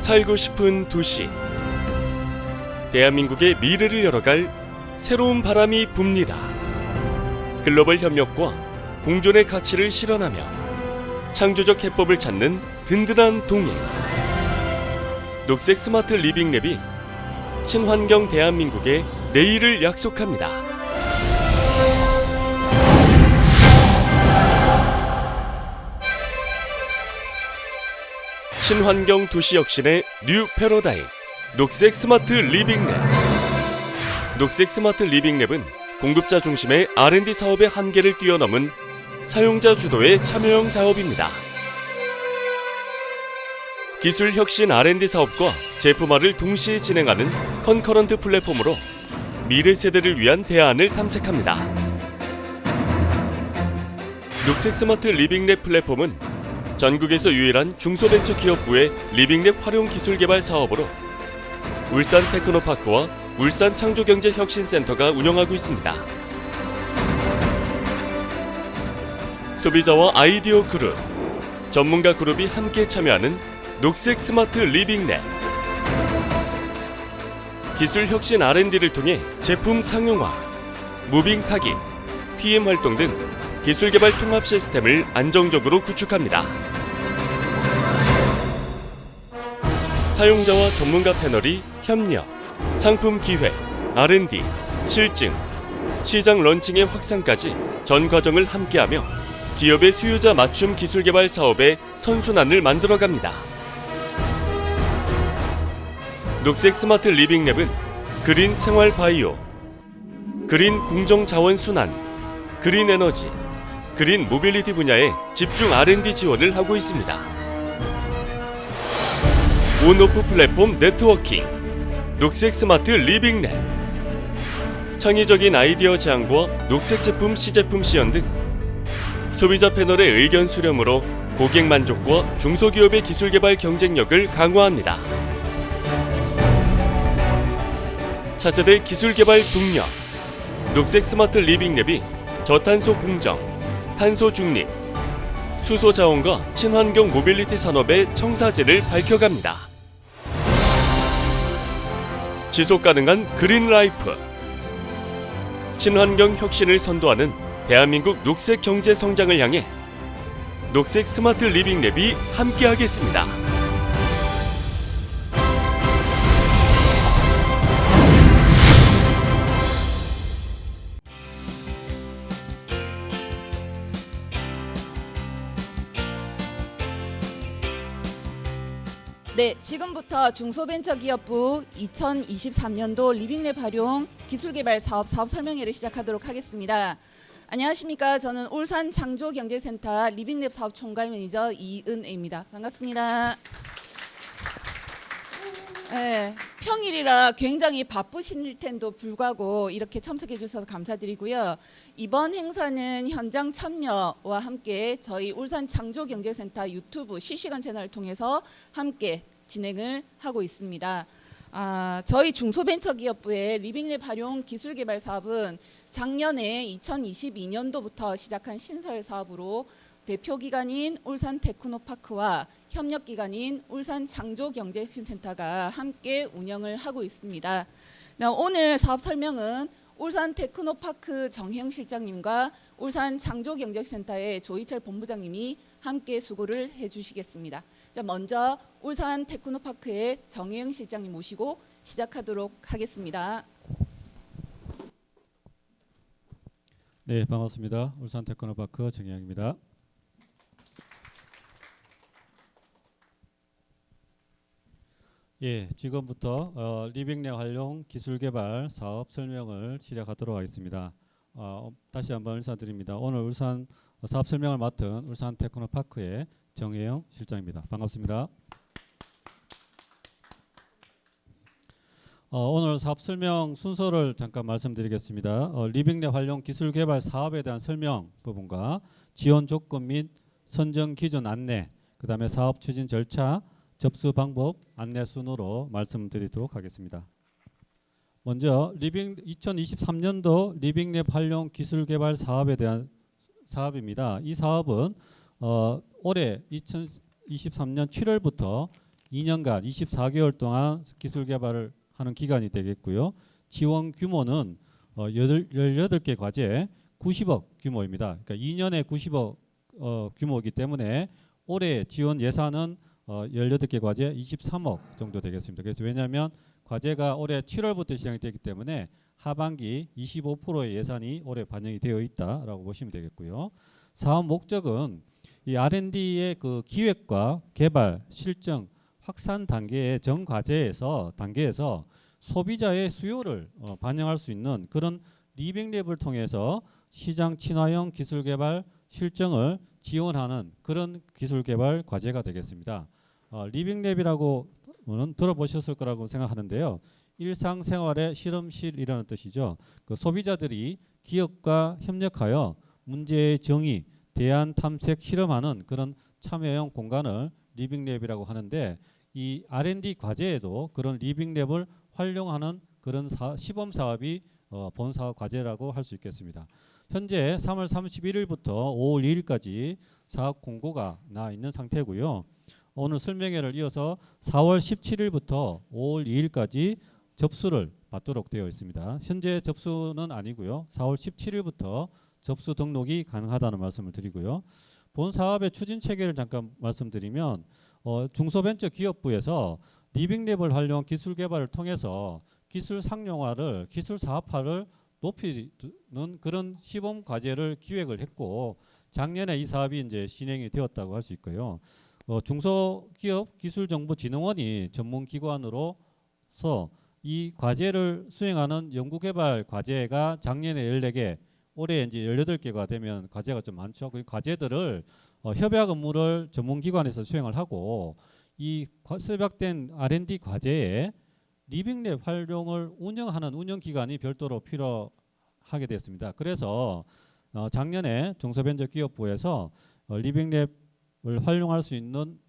살고 싶은 도시. 대한민국의 미래를 열어갈 새로운 바람이 붑니다. 글로벌 협력과 공존의 가치를 실현하며 창조적 해법을 찾는 든든한 동행. 녹색 스마트 리빙랩이 친환경 대한민국의 내일을 약속합니다. 친환경 도시 혁신의 뉴 패러다임, 녹색 스마트 리빙랩. 녹색 스마트 리빙랩은 공급자 중심의 R&D 사업의 한계를 뛰어넘은 사용자 주도의 참여형 사업입니다. 기술 혁신 R&D 사업과 제품화를 동시에 진행하는 컨커런트 플랫폼으로 미래 세대를 위한 대안을 탐색합니다. 녹색 스마트 리빙랩 플랫폼은 전국에서 유일한 중소벤처기업부의 리빙랩 활용 기술 개발 사업으로 울산 테크노파크와 울산 창조경제혁신센터가 운영하고 있습니다. 소비자와 아이디어 그룹, 전문가 그룹이 함께 참여하는 녹색 스마트 리빙랩. 기술 혁신 R&D를 통해 제품 상용화, 무빙 타깃, TM 활동 등 기술 개발 통합 시스템을 안정적으로 구축합니다. 사용자와 전문가 패널이 협력, 상품 기획, R&D, 실증, 시장 런칭의 확산까지 전 과정을 함께하며 기업의 수요자 맞춤 기술 개발 사업의 선순환을 만들어갑니다. 녹색 스마트 리빙랩은 그린 생활 바이오, 그린 공정 자원 순환, 그린 에너지, 그린 모빌리티 분야에 집중 R&D 지원을 하고 있습니다. 온오프 플랫폼 네트워킹, 녹색 스마트 리빙랩. 창의적인 아이디어 제안과 녹색 제품 시제품 시연 등 소비자 패널의 의견 수렴으로 고객 만족과 중소기업의 기술 개발 경쟁력을 강화합니다. 차세대 기술 개발 동력, 녹색 스마트 리빙랩이 저탄소 공정, 탄소 중립, 수소 자원과 친환경 모빌리티 산업의 청사진을 밝혀갑니다. 지속 가능한 그린 라이프. 친환경 혁신을 선도하는 대한민국 녹색 경제 성장을 향해 녹색 스마트 리빙랩이 함께하겠습니다. 네, 지금부터 중소벤처기업부 2023년도 리빙랩 활용 기술개발 사업 설명회를 시작하도록 하겠습니다. 안녕하십니까? 저는 울산 창조경제센터 리빙랩 사업 총괄 매니저 이은혜입니다. 반갑습니다. 네, 평일이라 굉장히 바쁘실 텐데도 불구하고 이렇게 참석해 주셔서 감사드리고요. 이번 행사는 현장 참여와 함께 저희 울산 창조경제센터 유튜브 실시간 채널을 통해서 함께 진행을 하고 있습니다. 저희 중소벤처기업부의 리빙랩 활용 기술개발 사업은 작년에 2022년도부터 시작한 신설 사업으로 대표기관인 울산 테크노파크와 협력기관인 울산 창조경제혁신센터가 함께 운영을 하고 있습니다. 오늘 사업 설명은 울산 테크노파크 정혜영 실장님과 울산 창조경제센터의 조희철 본부장님이 함께 수고를 해주시겠습니다. 먼저 울산 테크노파크의 정혜영 실장님 모시고 시작하도록 하겠습니다. 네, 반갑습니다. 울산 테크노파크 정혜영입니다. 예, 지금부터 리빙랩 활용 기술개발 사업 설명을 시작하도록 하겠습니다. 다시 한번 인사드립니다. 오늘 울산 사업 설명을 맡은 울산 테크노파크의 정혜영 실장입니다. 반갑습니다. 오늘 사업 설명 순서를 잠깐 말씀드리겠습니다. 리빙랩 활용 기술개발 사업에 대한 설명 부분과 지원 조건 및 선정 기준 안내, 그 다음에 사업 추진 절차, 접수 방법 안내 순으로 말씀드리도록 하겠습니다. 먼저 2023년도 리빙랩 활용 기술개발 사업에 대한 사업입니다. 이 사업은 올해 2023년 7월부터 2년간 24개월 동안 기술 개발을 하는 기간이 되겠고요. 지원 규모는 18개 과제 90억 규모입니다. 그러니까 2년에 90억 규모이기 때문에 올해 지원 예산은 18개 과제 23억 정도 되겠습니다. 그래서 왜냐하면 과제가 올해 7월부터 시작이 되기 때문에 하반기 25%의 예산이 올해 반영이 되어 있다라고 보시면 되겠고요. 사업 목적은 이 R&D의 그 기획과 개발, 실증, 확산 단계의 전 과제에서 단계에서 소비자의 수요를 반영할 수 있는 그런 리빙랩을 통해서 시장 친화형 기술 개발 실증을 지원하는 그런 기술 개발 과제가 되겠습니다. 리빙랩이라고는 들어보셨을 거라고 생각하는데요. 일상생활의 실험실이라는 뜻이죠. 그 소비자들이 기업과 협력하여 문제의 정의, 대안 탐색, 실험하는 그런 참여형 공간을 리빙랩이라고 하는데 이 R&D 과제에도 그런 리빙랩을 활용하는 그런 시범 사업이 본 사업 과제라고 할 수 있겠습니다. 현재 3월 31일부터 5월 2일까지 사업 공고가 나 있는 상태고요. 오늘 설명회를 이어서 4월 17일부터 5월 2일까지 접수를 받도록 되어 있습니다. 현재 접수는 아니고요. 4월 17일부터 접수 등록이 가능하다는 말씀을 드리고요. 본 사업의 추진 체계를 잠깐 말씀드리면 중소벤처기업부에서 리빙랩을 활용한 기술 개발을 통해서 기술 상용화를 기술 사업화를 높이는 그런 시범 과제를 기획을 했고 작년에 이 사업이 이제 진행이 되었다고 할 수 있고요. 중소기업 기술정보진흥원이 전문기관으로서 이 과제를 수행하는 연구개발 과제가 작년에 14개, 올해 이제 18개가 되면 과제가 좀 많죠. 그 과제들을 협약 업무를 전문기관에서 수행을 하고 이 수박된 R&D 과제에 리빙랩 활용을 운영하는 운영기관이 별도로 필요하게 됐습니다. 그래서 작년에 중소벤처기업부에서 리빙랩을 활용할 수 있는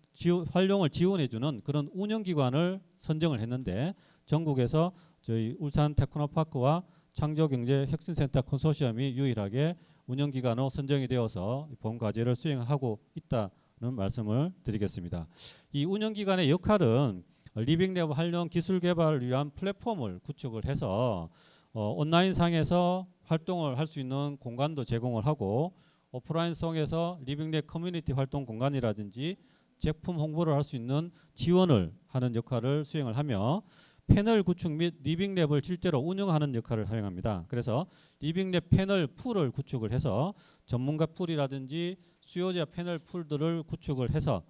활용을 지원해주는 그런 운영기관을 선정을 했는데 전국에서 저희 울산 테크노파크와 창조경제혁신센터 컨소시엄이 유일하게 운영기관으로 선정이 되어서 본 과제를 수행하고 있다는 말씀을 드리겠습니다. 이 운영기관의 역할은 리빙랩 활용 기술 개발을 위한 플랫폼을 구축을 해서 온라인상에서 활동을 할 수 있는 공간도 제공을 하고 오프라인성에서 리빙랩 커뮤니티 활동 공간이라든지 제품 홍보를 할 수 있는 지원을 하는 역할을 수행을 하며 패널 구축 및 리빙랩을 실제로 운영하는 역할을 수행합니다. 그래서 리빙랩 패널 풀을 구축을 해서 전문가 풀이라든지 수요자 패널 풀들을 구축을 해서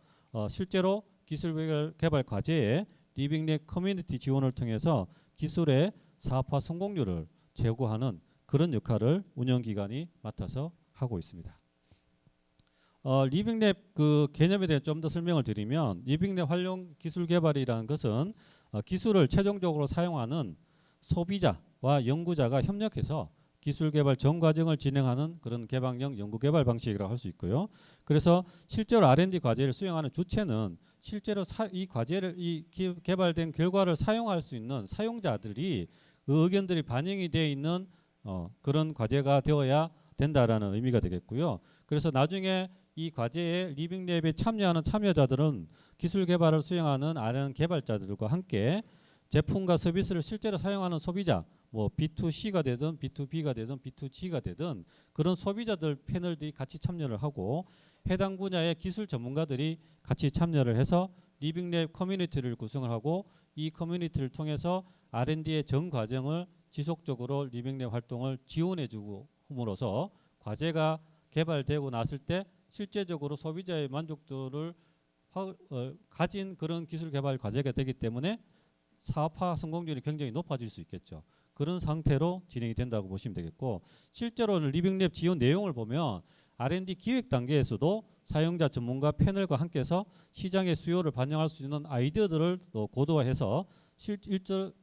실제로 기술 개발 과제에 리빙랩 커뮤니티 지원을 통해서 기술의 사업화 성공률을 제고하는 그런 역할을 운영기관이 맡아서 하고 있습니다. 리빙랩 그 개념에 대해 좀 더 설명을 드리면 리빙랩 활용 기술 개발이라는 것은 기술을 최종적으로 사용하는 소비자와 연구자가 협력해서 기술 개발 전 과정을 진행하는 그런 개방형 연구 개발 방식이라고 할 수 있고요. 그래서 실제로 R&D 과제를 수행하는 주체는 실제로 이 과제를 개발된 결과를 사용할 수 있는 사용자들이 그 의견들이 반영이 되어 있는 그런 과제가 되어야 된다라는 의미가 되겠고요. 그래서 나중에 이 과제에 리빙랩에 참여하는 참여자들은 기술 개발을 수행하는 R&D 개발자들과 함께 제품과 서비스를 실제로 사용하는 소비자, 뭐 B2C가 되든 B2B가 되든 B2G가 되든 그런 소비자들 패널들이 같이 참여를 하고 해당 분야의 기술 전문가들이 같이 참여를 해서 리빙랩 커뮤니티를 구성을 하고 이 커뮤니티를 통해서 R&D의 전 과정을 지속적으로 리빙랩 활동을 지원해주고 함으로써 과제가 개발되고 났을 때 실제적으로 소비자의 만족도를 가진 그런 기술 개발 과제가 되기 때문에 사업화 성공률이 굉장히 높아질 수 있겠죠. 그런 상태로 진행이 된다고 보시면 되겠고 실제로는 리빙랩 지원 내용을 보면 R&D 기획 단계에서도 사용자 전문가 패널과 함께해서 시장의 수요를 반영할 수 있는 아이디어들을 또 고도화해서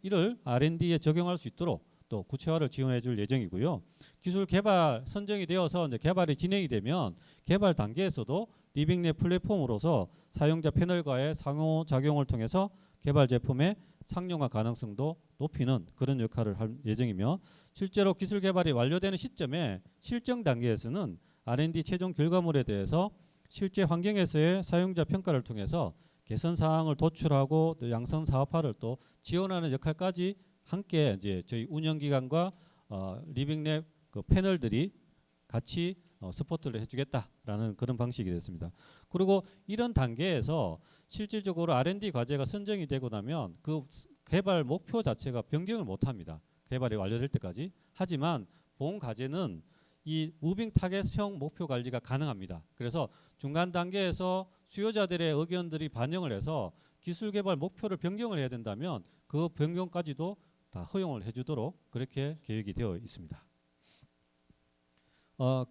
이를 R&D에 적용할 수 있도록 또 구체화를 지원해 줄 예정이고요. 기술 개발 선정이 되어서 이제 개발이 진행이 되면 개발 단계에서도 리빙랩 플랫폼으로서 사용자 패널과의 상호작용을 통해서 개발 제품의 상용화 가능성도 높이는 그런 역할을 할 예정이며 실제로 기술 개발이 완료되는 시점에 실증 단계에서는 R&D 최종 결과물에 대해서 실제 환경에서의 사용자 평가를 통해서 개선 사항을 도출하고 또 양성 사업화를 또 지원하는 역할까지 함께 이제 저희 운영기관과 리빙랩 그 패널들이 같이 서포트를 해주겠다라는 그런 방식이 됐습니다. 그리고 이런 단계에서 실질적으로 R&D 과제가 선정이 되고 나면 그 개발 목표 자체가 변경을 못합니다. 개발이 완료될 때까지. 하지만 본 과제는 이 무빙 타겟형 목표 관리가 가능합니다. 그래서 중간 단계에서 수요자들의 의견들이 반영을 해서 기술 개발 목표를 변경을 해야 된다면 그 변경까지도 다 허용을 해주도록 그렇게 계획이 되어 있습니다.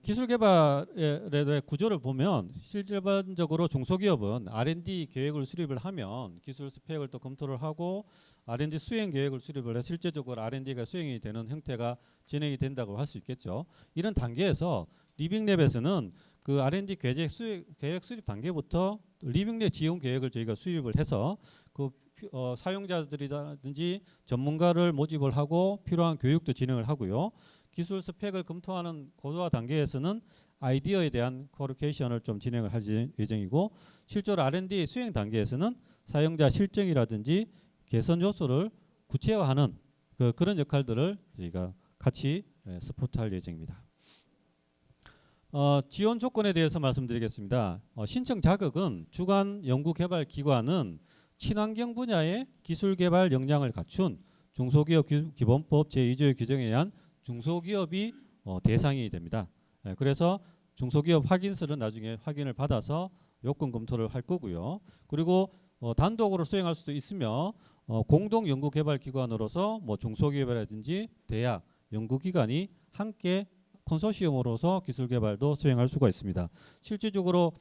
기술 개발의 구조를 보면 실질적으로 중소기업은 R&D 계획을 수립을 하면 기술 스펙을 또 검토를 하고 R&D 수행 계획을 수립을 해 실제적으로 R&D가 수행이 되는 형태가 진행이 된다고 할 수 있겠죠. 이런 단계에서 리빙랩에서는 그 R&D 계획 수립 단계부터 리빙랩 지원 계획을 저희가 수립을 해서 그 사용자들이라든지 전문가를 모집을 하고 필요한 교육도 진행을 하고요. 기술 스펙을 검토하는 고도화 단계에서는 아이디어에 대한 쿼리피케이션을 좀 진행을 할 예정이고 실제로 R&D 수행 단계에서는 사용자 실증이라든지 개선 요소를 구체화하는 그런 역할들을 저희가 같이 서포트할 예정입니다. 지원 조건에 대해서 말씀드리겠습니다. 신청 자격은 주관 연구개발기관은 친환경 분야의 기술 개발 역량을 갖춘 중소기업 기본법 제2조의 규정에 의한 중소기업이 대상이 됩니다. 그래서 중소기업 확인서를 나중에 확인을 받아서 요건 검토를 할 거고요. 그리고 단독으로 수행할 수도 있으며 공동 연구개발기관으로서 뭐 중소기업이라든지 대학, 연구기관이 함께 컨소시엄으로서 기술개발도 수행할 수가 있습니다. 실질적으로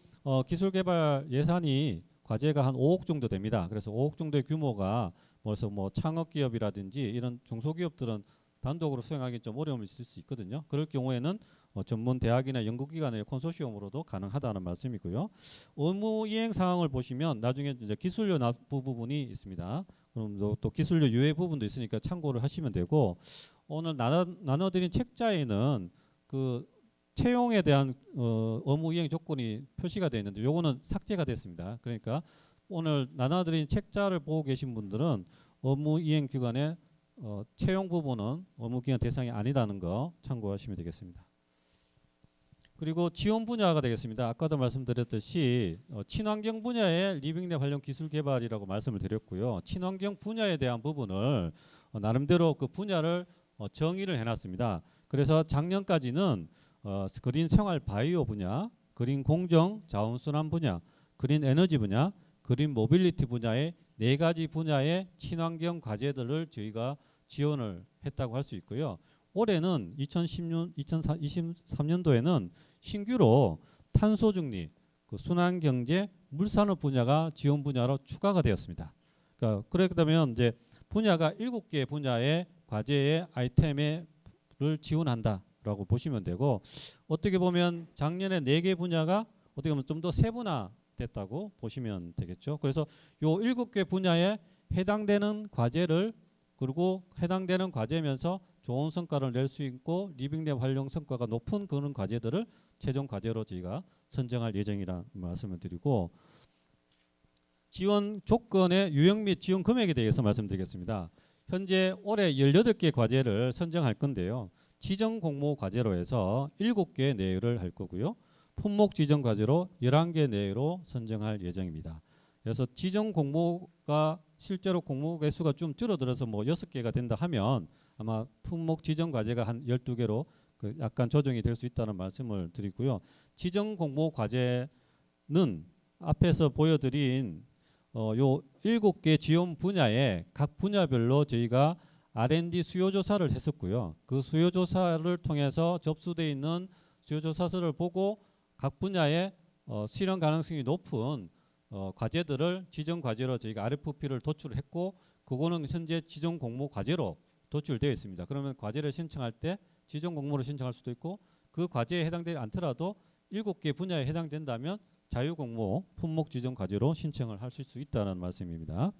기술개발 예산이 과제가 한 5억 정도 됩니다. 그래서 5억 정도의 규모가 벌써 뭐 창업기업이라든지 이런 중소기업들은 단독으로 수행하기 좀 어려움이 있을 수 있거든요. 그럴 경우에는 전문 대학이나 연구기관의 컨소시엄으로도 가능하다는 말씀이고요. 의무 이행 사항을 보시면 나중에 이제 기술료 납부 부분이 있습니다. 그럼 또 기술료 유예 부분도 있으니까 참고를 하시면 되고 오늘 나눠드린 책자에는 그 채용에 대한 의무 이행 조건이 표시가 되어 있는데 요거는 삭제가 됐습니다. 그러니까 오늘 나눠드린 책자를 보고 계신 분들은 의무 이행 기관의 채용 부분은 의무기관 대상이 아니라는 거 참고하시면 되겠습니다. 그리고 지원 분야가 되겠습니다. 아까도 말씀드렸듯이 친환경 분야의 리빙랩 관련 기술 개발이라고 말씀을 드렸고요. 친환경 분야에 대한 부분을 나름대로 그 분야를 정의를 해놨습니다. 그래서 작년까지는 그린 생활 바이오 분야, 그린 공정 자원순환 분야, 그린 에너지 분야, 그린 모빌리티 분야의 4가지 분야의 친환경 과제들을 저희가 지원을 했다고 할 수 있고요. 올해는 2023년도에는 신규로 탄소 중립, 그 순환 경제, 물산업 분야가 지원 분야로 추가가 되었습니다. 그러니까 그렇다면 이제 분야가 7개 분야의 과제의 아이템을 지원한다라고 보시면 되고 어떻게 보면 작년에 4개 분야가 어떻게 보면 좀 더 세분화됐다고 보시면 되겠죠. 그래서 요 7개 분야에 해당되는 과제를 그리고 해당되는 과제면서 좋은 성과를 낼 수 있고 리빙랩 활용 성과가 높은 그런 과제들을 최종 과제로 저희가 선정할 예정이라는 말씀을 드리고 지원 조건의 유형 및 지원 금액에 대해서 말씀드리겠습니다. 현재 올해 18개 과제를 선정할 건데요. 지정 공모 과제로 해서 7개 내외를 할 거고요. 품목 지정 과제로 11개 내외로 선정할 예정입니다. 그래서 지정 공모가 실제로 공모 개수가 좀 줄어들어서 뭐 6개가 된다 하면 아마 품목 지정 과제가 한 12개로 그 약간 조정이 될 수 있다는 말씀을 드리고요. 지정 공모 과제는 앞에서 보여드린 요 7개 지원 분야에 각 분야별로 저희가 R&D 수요조사를 했었고요. 그 수요조사를 통해서 접수되어 있는 수요조사서를 보고 각 분야에 실현 가능성이 높은 과제들을 지정 과제로 저희가 RFP를 도출했고 그거는 현재 지정 공모 과제로 도출되어 있습니다. 그러면 과제를 신청할 때 지정 공모를 신청할 수도 있고 그 과제에 해당되지 않더라도 7개 분야에 해당된다면 자유공모 품목 지정 과제로 신청을 하실 수 있다는 말씀입니다.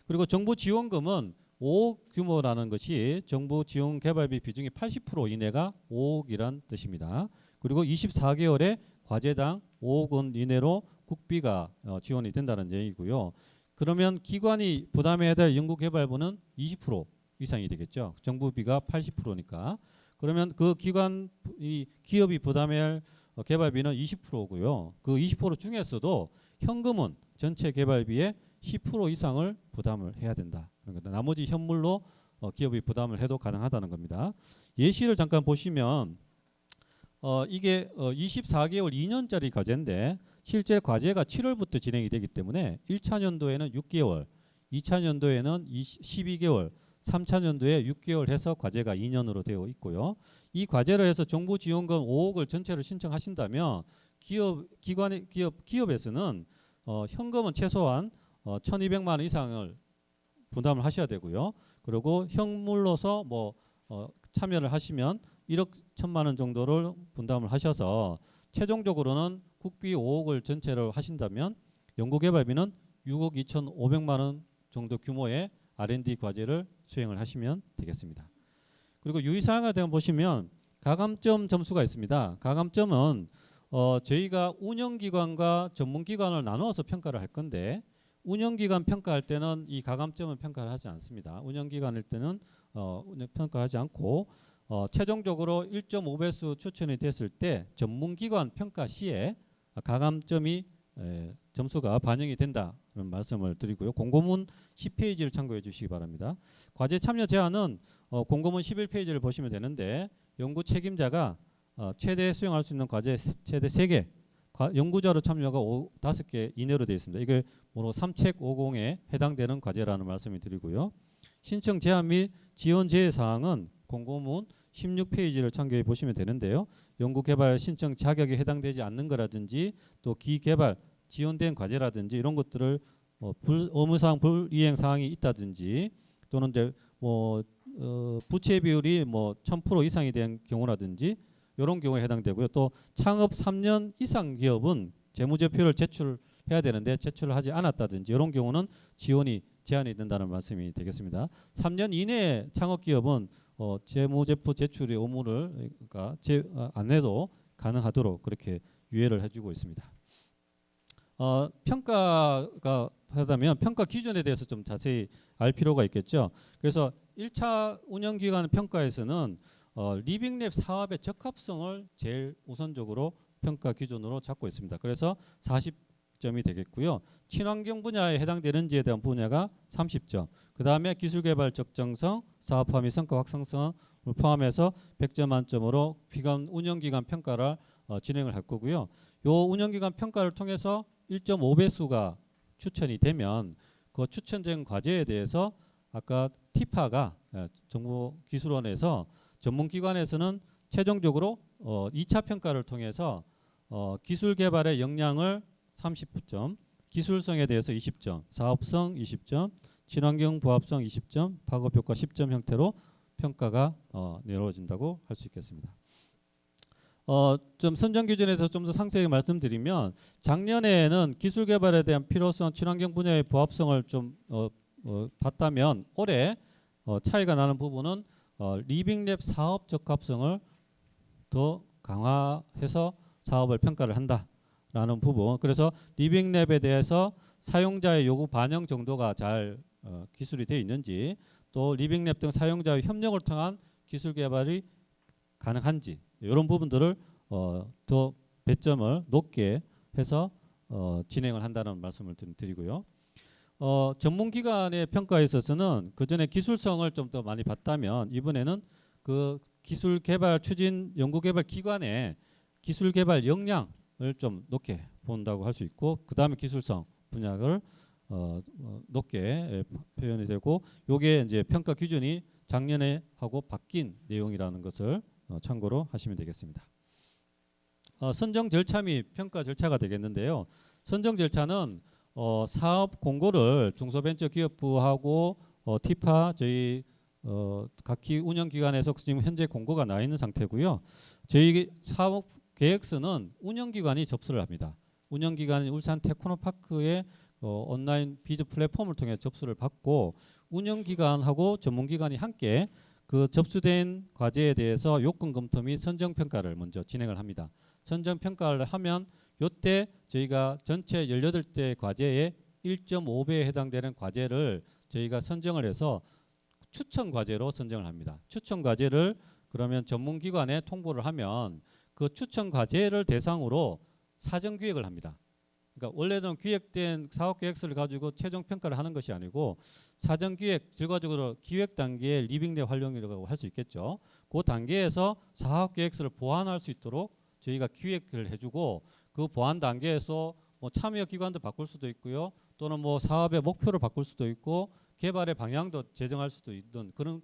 그리고 정부 지원금은 5억 규모라는 것이 정부 지원 개발비 비중이 80% 이내가 5억이란 뜻입니다. 그리고 24개월에 과제당 5억 원 이내로 국비가 지원이 된다는 얘기고요. 그러면 기관이 부담해야 될 연구개발비는 20% 이상이 되겠죠. 정부비가 80%니까. 그러면 그 이 기업이 부담해야 할 개발비는 20%고요. 그 20% 중에서도 현금은 전체 개발비의 10% 이상을 부담을 해야 된다. 그러니까 나머지 현물로 기업이 부담을 해도 가능하다는 겁니다. 예시를 잠깐 보시면 이게 24개월 2년짜리 과제인데 실제 과제가 7월부터 진행이 되기 때문에 1차 년도에는 6개월, 2차 년도에는 12개월, 3차 년도에 6개월 해서 과제가 2년으로 되어 있고요. 이 과제로 해서 정부 지원금 5억을 전체로 신청하신다면 기업에서는 현금은 최소한 1,200만 원 이상을 부담을 하셔야 되고요. 그리고 현물로서 참여를 하시면 1억 1천만 원 정도를 분담을 하셔서 최종적으로는 국비 5억을 전체로 하신다면 연구개발비는 6억 2,500만 원 정도 규모의 R&D 과제를 수행을 하시면 되겠습니다. 그리고 유의사항에 대한 보시면 가감점 점수가 있습니다. 가감점은 저희가 운영기관과 전문기관을 나누어서 평가를 할 건데 운영기관 평가할 때는 이 가감점은 평가를 하지 않습니다. 운영기관일 때는 평가하지 않고 최종적으로 1.5배수 추천이 됐을 때 전문기관 평가 시에 가감점이 점수가 반영이 된다는 말씀을 드리고요. 공고문 10페이지를 참고해 주시기 바랍니다. 과제 참여 제한은 공고문 11페이지를 보시면 되는데 연구 책임자가 최대 수행할 수 있는 과제 최대 3개, 연구자로 참여가 5개 이내로 되어 있습니다. 이게 뭐로 3책 50에 해당되는 과제라는 말씀을 드리고요. 신청 제한 및 지원 제외 사항은 공고문 16페이지를 참고해 보시면 되는데요. 연구개발 신청 자격에 해당되지 않는 거라든지 또 기개발 지원된 과제라든지 이런 것들을 의무사항 불이행 사항이 있다든지 또는 이제 부채 비율이 1000% 이상이 된 경우라든지 이런 경우에 해당되고요. 또 창업 3년 이상 기업은 재무제표를 제출해야 되는데 제출을 하지 않았다든지 이런 경우는 지원이 제한이 된다는 말씀이 되겠습니다. 3년 이내에 창업 기업은 재무제표 제출의 의무를 안 해도 가능하도록 그렇게 유예를 해주고 있습니다. 평가가 하다면 평가 기준에 대해서 좀 자세히 알 필요가 있겠죠. 그래서 1차 운영기관 평가에서는 리빙랩 사업의 적합성을 제일 우선적으로 평가 기준으로 잡고 있습니다. 그래서 40점이 되겠고요. 친환경 분야에 해당되는지에 대한 분야가 30점. 그 다음에 기술개발 적정성, 사업화 및 성과 확산성을 포함해서 100점 만점으로 기관 운영기관 평가를 진행을 할 거고요. 요 운영기관 평가를 통해서 1.5배수가 추천이 되면 그 추천된 과제에 대해서 아까 티파가 정부기술원에서 전문기관에서는 최종적으로 2차 평가를 통해서 기술개발의 역량을 30점, 기술성에 대해서 20점, 사업성 20점, 친환경 부합성 20점, 파급효과 10점 형태로 평가가 내려진다고 할 수 있겠습니다. 좀 선정 기준에 대해서 좀 더 상세하게 말씀드리면 작년에는 기술 개발에 대한 필요성, 친환경 분야의 부합성을 좀 봤다면 올해 차이가 나는 부분은 리빙랩 사업 적합성을 더 강화해서 사업을 평가를 한다라는 부분. 그래서 리빙랩에 대해서 사용자의 요구 반영 정도가 잘 기술이 되어 있는지 또 리빙랩 등 사용자의 협력을 통한 기술 개발이 가능한지 이런 부분들을 더 배점을 높게 해서 진행을 한다는 말씀을 드리고요. 전문기관의 평가에 있어서는 그전에 기술성을 좀 더 많이 봤다면 이번에는 그 기술개발 추진 연구개발 기관의 기술개발 역량을 좀 높게 본다고 할 수 있고 그 다음에 기술성 분야를 높게 표현이 되고 요게 이제 평가 기준이 작년에 하고 바뀐 내용이라는 것을 참고로 하시면 되겠습니다. 선정 절차 및 평가 절차가 되겠는데요. 선정 절차는 사업 공고를 중소벤처기업부하고 티파 저희 각 운영기관에서 지금 현재 공고가 나 있는 상태고요. 저희 사업 계획서는 운영기관이 접수를 합니다. 운영기관인 울산 테크노파크의 온라인 비즈 플랫폼을 통해 접수를 받고 운영기관하고 전문기관이 함께 그 접수된 과제에 대해서 요건 검토 및 선정 평가를 먼저 진행을 합니다. 선정 평가를 하면 요때 저희가 전체 18대 과제의 1.5배에 해당되는 과제를 저희가 선정을 해서 추천 과제로 선정을 합니다. 추천 과제를 그러면 전문기관에 통보를 하면 그 추천 과제를 대상으로 사전 기획을 합니다. 그러니까 원래는 기획된 사업 계획서를 가지고 최종 평가를 하는 것이 아니고 사전 기획, 결과적으로 기획 단계의 리빙 내 활용이라고 할 수 있겠죠. 그 단계에서 사업 계획서를 보완할 수 있도록 저희가 기획을 해주고 그 보완 단계에서 뭐 참여 기관도 바꿀 수도 있고요. 또는 뭐 사업의 목표를 바꿀 수도 있고 개발의 방향도 제정할 수도 있는 그런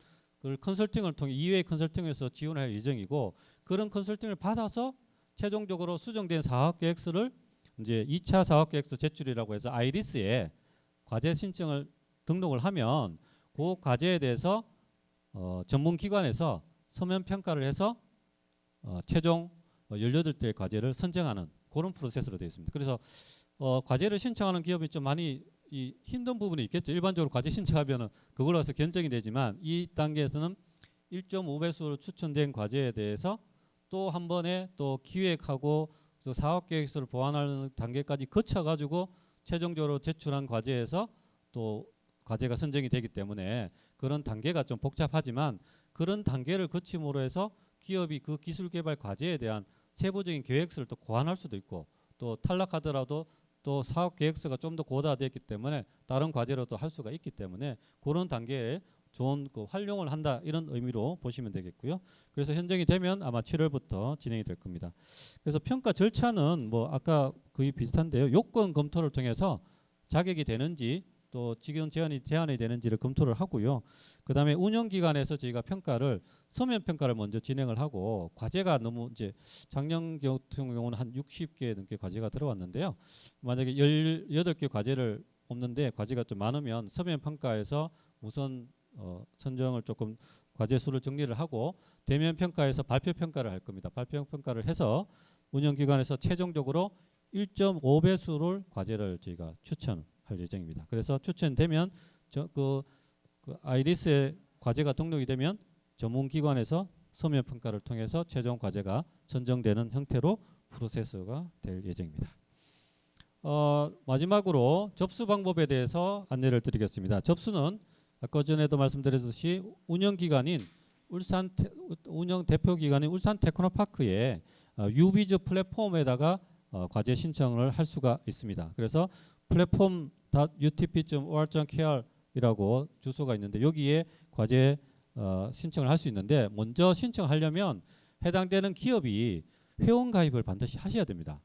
컨설팅을 통해 2회 컨설팅에서 지원할 예정이고 그런 컨설팅을 받아서 최종적으로 수정된 사업 계획서를 이제 2차 사업 계획서 제출이라고 해서 아이리스에 과제 신청을 등록을 하면 그 과제에 대해서 전문 기관에서 서면 평가를 해서 최종 18대 과제를 선정하는 그런 프로세스로 되어 있습니다. 그래서 과제를 신청하는 기업이 좀 많이 힘든 부분이 있겠죠. 일반적으로 과제 신청하면은 그걸로 해서 견적이 되지만 이 단계에서는 1.5배수로 추천된 과제에 대해서 또 한 번에 또 기획하고 또 사업 계획서를 보완하는 단계까지 거쳐 가지고 최종적으로 제출한 과제에서 또 과제가 선정이 되기 때문에 그런 단계가 좀 복잡하지만 그런 단계를 거침으로 해서 기업이 그 기술 개발 과제에 대한 세부적인 계획서를 또 고안할 수도 있고 또 탈락하더라도 또 사업 계획서가 좀 더 고도화되었기 때문에 다른 과제로도 할 수가 있기 때문에 그런 단계에 좋은 그 활용을 한다 이런 의미로 보시면 되겠고요. 그래서 현정이 되면 아마 7월부터 진행이 될 겁니다. 그래서 평가 절차는 뭐 아까 거의 비슷한데요. 요건 검토를 통해서 자격이 되는지 또 지금 제한이 되는지를 검토를 하고요. 그다음에 운영 기관에서 저희가 평가를 서면 평가를 먼저 진행을 하고 과제가 너무 이제 작년 같은 경우는 한 60개 넘게 과제가 들어왔는데요. 만약에 18개 과제를 없는데 과제가 좀 많으면 서면 평가에서 우선 선정을 조금 과제 수를 정리를 하고 대면 평가에서 발표 평가를 할 겁니다. 발표 평가를 해서 운영 기관에서 최종적으로 1.5배수를 과제를 저희가 추천할 예정입니다. 그래서 추천되면 그 아이리스의 과제가 등록이 되면 전문 기관에서 서면 평가를 통해서 최종 과제가 선정되는 형태로 프로세스가 될 예정입니다. 마지막으로 접수 방법에 대해서 안내를 드리겠습니다. 접수는 아까 전에도 말씀드렸듯이 운영 대표 기관인 울산 테크노파크에 유비즈 플랫폼에다가 과제 신청을 할 수가 있습니다. 그래서 platform.utp.or.kr이라고 주소가 있는데 여기에 과제 신청을 할 수 있는데 먼저 신청하려면 해당되는 기업이 회원 가입을 반드시 하셔야 됩니다.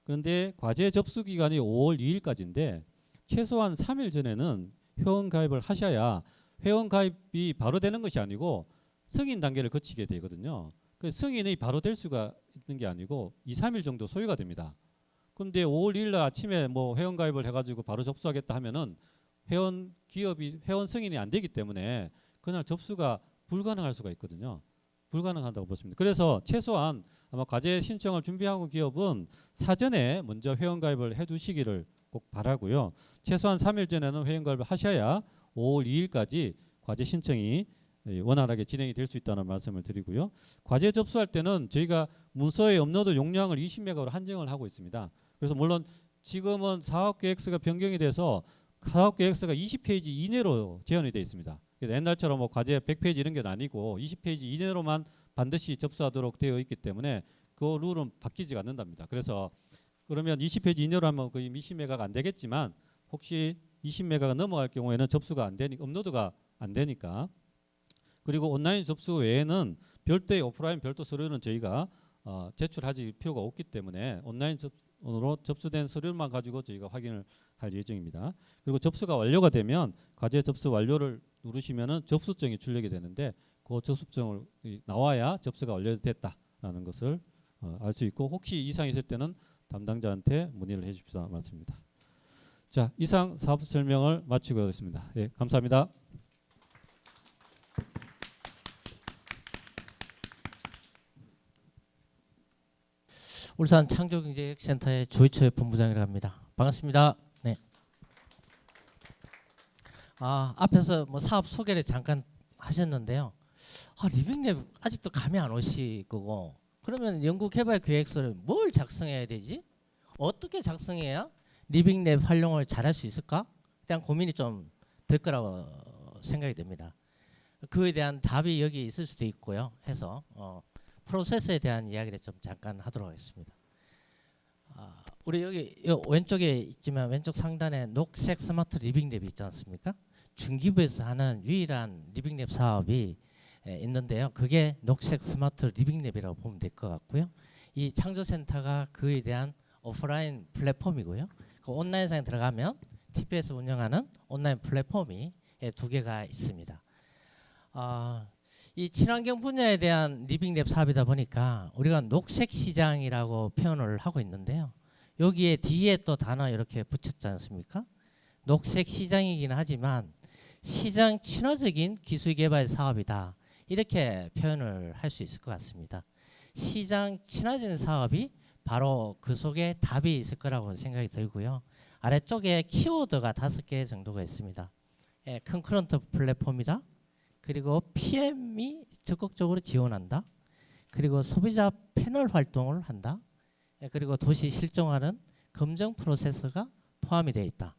그런데 과제 접수 기간이 5월 2일까지인데 최소한 3일 전에는 회원 가입을 하셔야 회원 가입이 바로 되는 것이 아니고 승인 단계를 거치게 되거든요. 그 승인이 바로 될 수가 있는 게 아니고 2, 3일 정도 소요가 됩니다. 그런데 5월 2일 날 아침에 뭐 회원 가입을 해가지고 바로 접수하겠다 하면은 회원 승인이 안 되기 때문에 그날 접수가 불가능할 수가 있거든요. 불가능하다고 보십니다. 그래서 최소한 아마 과제 신청을 준비하고 기업은 사전에 먼저 회원 가입을 해두시기를 꼭 바라고요. 최소한 3일 전에는 회원 가입을 하셔야 5월 2일까지 과제 신청이 원활하게 진행이 될 수 있다는 말씀을 드리고요. 과제 접수할 때는 저희가 문서의 업로드 용량을 20메가로 한정을 하고 있습니다. 그래서 물론 지금은 사업계획서가 변경이 돼서 사업계획서가 20페이지 이내로 제한이 되어 있습니다. 옛날처럼 뭐 과제 100페이지 이런 게 아니고 20페이지 이내로만 반드시 접수하도록 되어 있기 때문에 그 룰은 바뀌지 않는답니다. 그래서 그러면 20페이지 이내로 하면 거의 20메가가 안 되겠지만 혹시 20메가가 넘어갈 경우에는 접수가 안 되니까 업로드가 안 되니까 그리고 온라인 접수 외에는 별도의 오프라인 별도 서류는 저희가 제출하지 필요가 없기 때문에 온라인으로 접수된 서류만 가지고 저희가 확인을 할 예정입니다. 그리고 접수가 완료가 되면 과제 접수 완료를 누르시면은 접수증이 출력이 되는데 그 접수증을 나와야 접수가 완료됐다라는 것을 알 수 있고 혹시 이상이 있을 때는 담당자한테 문의를 해주십사 말씀입니다. 자, 이상 사업 설명을 마치고 하겠습니다. 예, 감사합니다. 울산 창조경제센터의 조희철 본부장이라고 합니다. 반갑습니다. 네. 앞에서 뭐 사업 소개를 잠깐 하셨는데요. 리빙랩 아직도 감이 안 오실 거고 그러면 연구개발 계획서를 뭘 작성해야 되지? 어떻게 작성해야 리빙랩 활용을 잘할 수 있을까? 대한 고민이 좀 될 거라고 생각이 됩니다. 그에 대한 답이 여기 있을 수도 있고요. 해서 프로세스에 대한 이야기를 좀 잠깐 하도록 하겠습니다. 우리 여기 왼쪽에 있지만 왼쪽 상단에 녹색 스마트 리빙랩이 있지 않습니까? 중기부에서 하는 유일한 리빙랩 사업이 있는데요. 그게 녹색 스마트 리빙랩이라고 보면 될 것 같고요. 이 창조센터가 그에 대한 오프라인 플랫폼이고요. 그 온라인상에 들어가면 TPS 운영하는 온라인 플랫폼이 두 개가 있습니다. 이 친환경 분야에 대한 리빙랩 사업이다 보니까 우리가 녹색 시장이라고 표현을 하고 있는데요. 여기에 뒤에 또 단어 이렇게 붙였지 않습니까? 녹색 시장이긴 하지만 시장 친화적인 기술 개발 사업이다. 이렇게 표현을 할 수 있을 것 같습니다. 시장 친화적인 사업이 바로 그 속에 답이 있을 거라고 생각이 들고요. 아래쪽에 키워드가 5개 정도가 있습니다. 컨커런트 플랫폼이다. 그리고 PM이 적극적으로 지원한다. 그리고 소비자 패널 활동을 한다. 그리고 도시 실종하는 검증 프로세스가 포함이 되어 있다.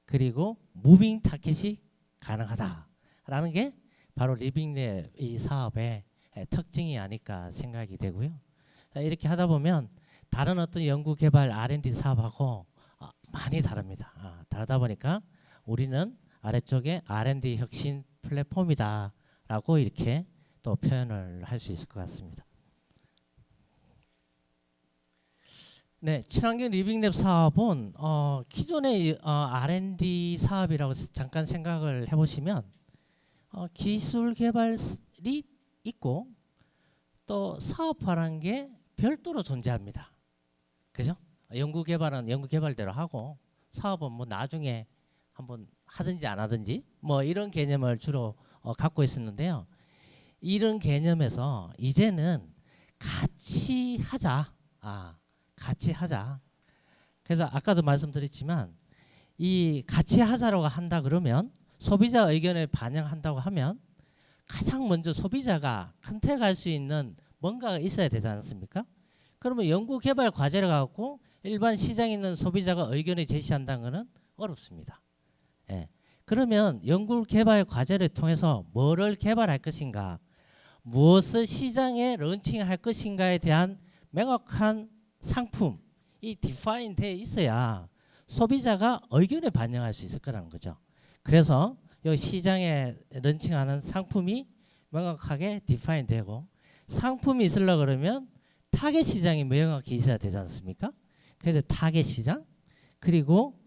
그리고 무빙 타켓이 가능하다라는 게 바로 리빙랩 이 사업의 특징이 아닐까 생각이 되고요. 이렇게 하다 보면 다른 어떤 연구 개발 R&D 사업하고 많이 다릅니다. 다르다 보니까 우리는 아래쪽에 R&D 혁신 플랫폼이다라고 이렇게 또 표현을 할 수 있을 것 같습니다. 네, 친환경 리빙랩 사업은 기존의 R&D 사업이라고 잠깐 생각을 해보시면 기술 개발이 있고 또 사업화라는 게 별도로 존재합니다. 그죠? 연구 개발은 연구 개발대로 하고 사업은 뭐 나중에 한번 하든지 안 하든지 뭐 이런 개념을 주로 갖고 있었는데요. 이런 개념에서 이제는 같이 하자. 같이 하자. 그래서 아까도 말씀드렸지만 이 같이 하자라고 한다 그러면 소비자 의견을 반영한다고 하면 가장 먼저 소비자가 컨택할 수 있는 뭔가가 있어야 되지 않습니까? 그러면 연구 개발 과제를 갖고 일반 시장에 있는 소비자가 의견을 제시한다는 것은 어렵습니다. 그러면 연구 개발 과제를 통해서 뭐를 개발할 것인가, 무엇을 시장에 런칭할 것인가에 대한 명확한 상품이 디파인 되어 있어야 소비자가 의견을 반영할 수 있을 거라는 거죠. 그래서 이 시장에 런칭하는 상품이 명확하게 디파인 되고 상품이 있으려고 그러면 타겟 시장이 명확히 있어야 되지 않습니까? 그래서 타겟 시장 그리고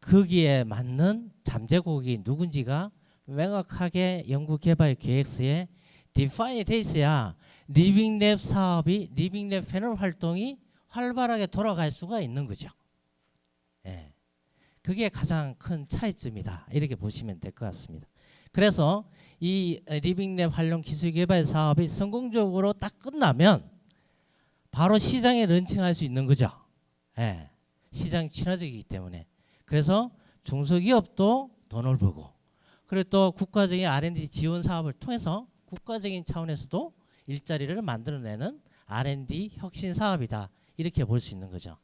거기에 맞는 잠재국이 누군지가 명확하게 연구개발 계획서에 디파인이 돼 있어야 리빙랩 사업이 리빙랩 패널 활동이 활발하게 돌아갈 수가 있는 거죠. 그게 가장 큰 차이점이다. 이렇게 보시면 될 것 같습니다. 그래서 이 리빙랩 활용 기술 개발 사업이 성공적으로 딱 끝나면 바로 시장에 런칭할 수 있는 거죠. 시장 친화적이기 때문에. 그래서 중소기업도 돈을 벌고 그리고 또 국가적인 R&D 지원 사업을 통해서 국가적인 차원에서도 일자리를 만들어내는 R&D 혁신 사업이다. 이렇게 볼 수 있는 거죠.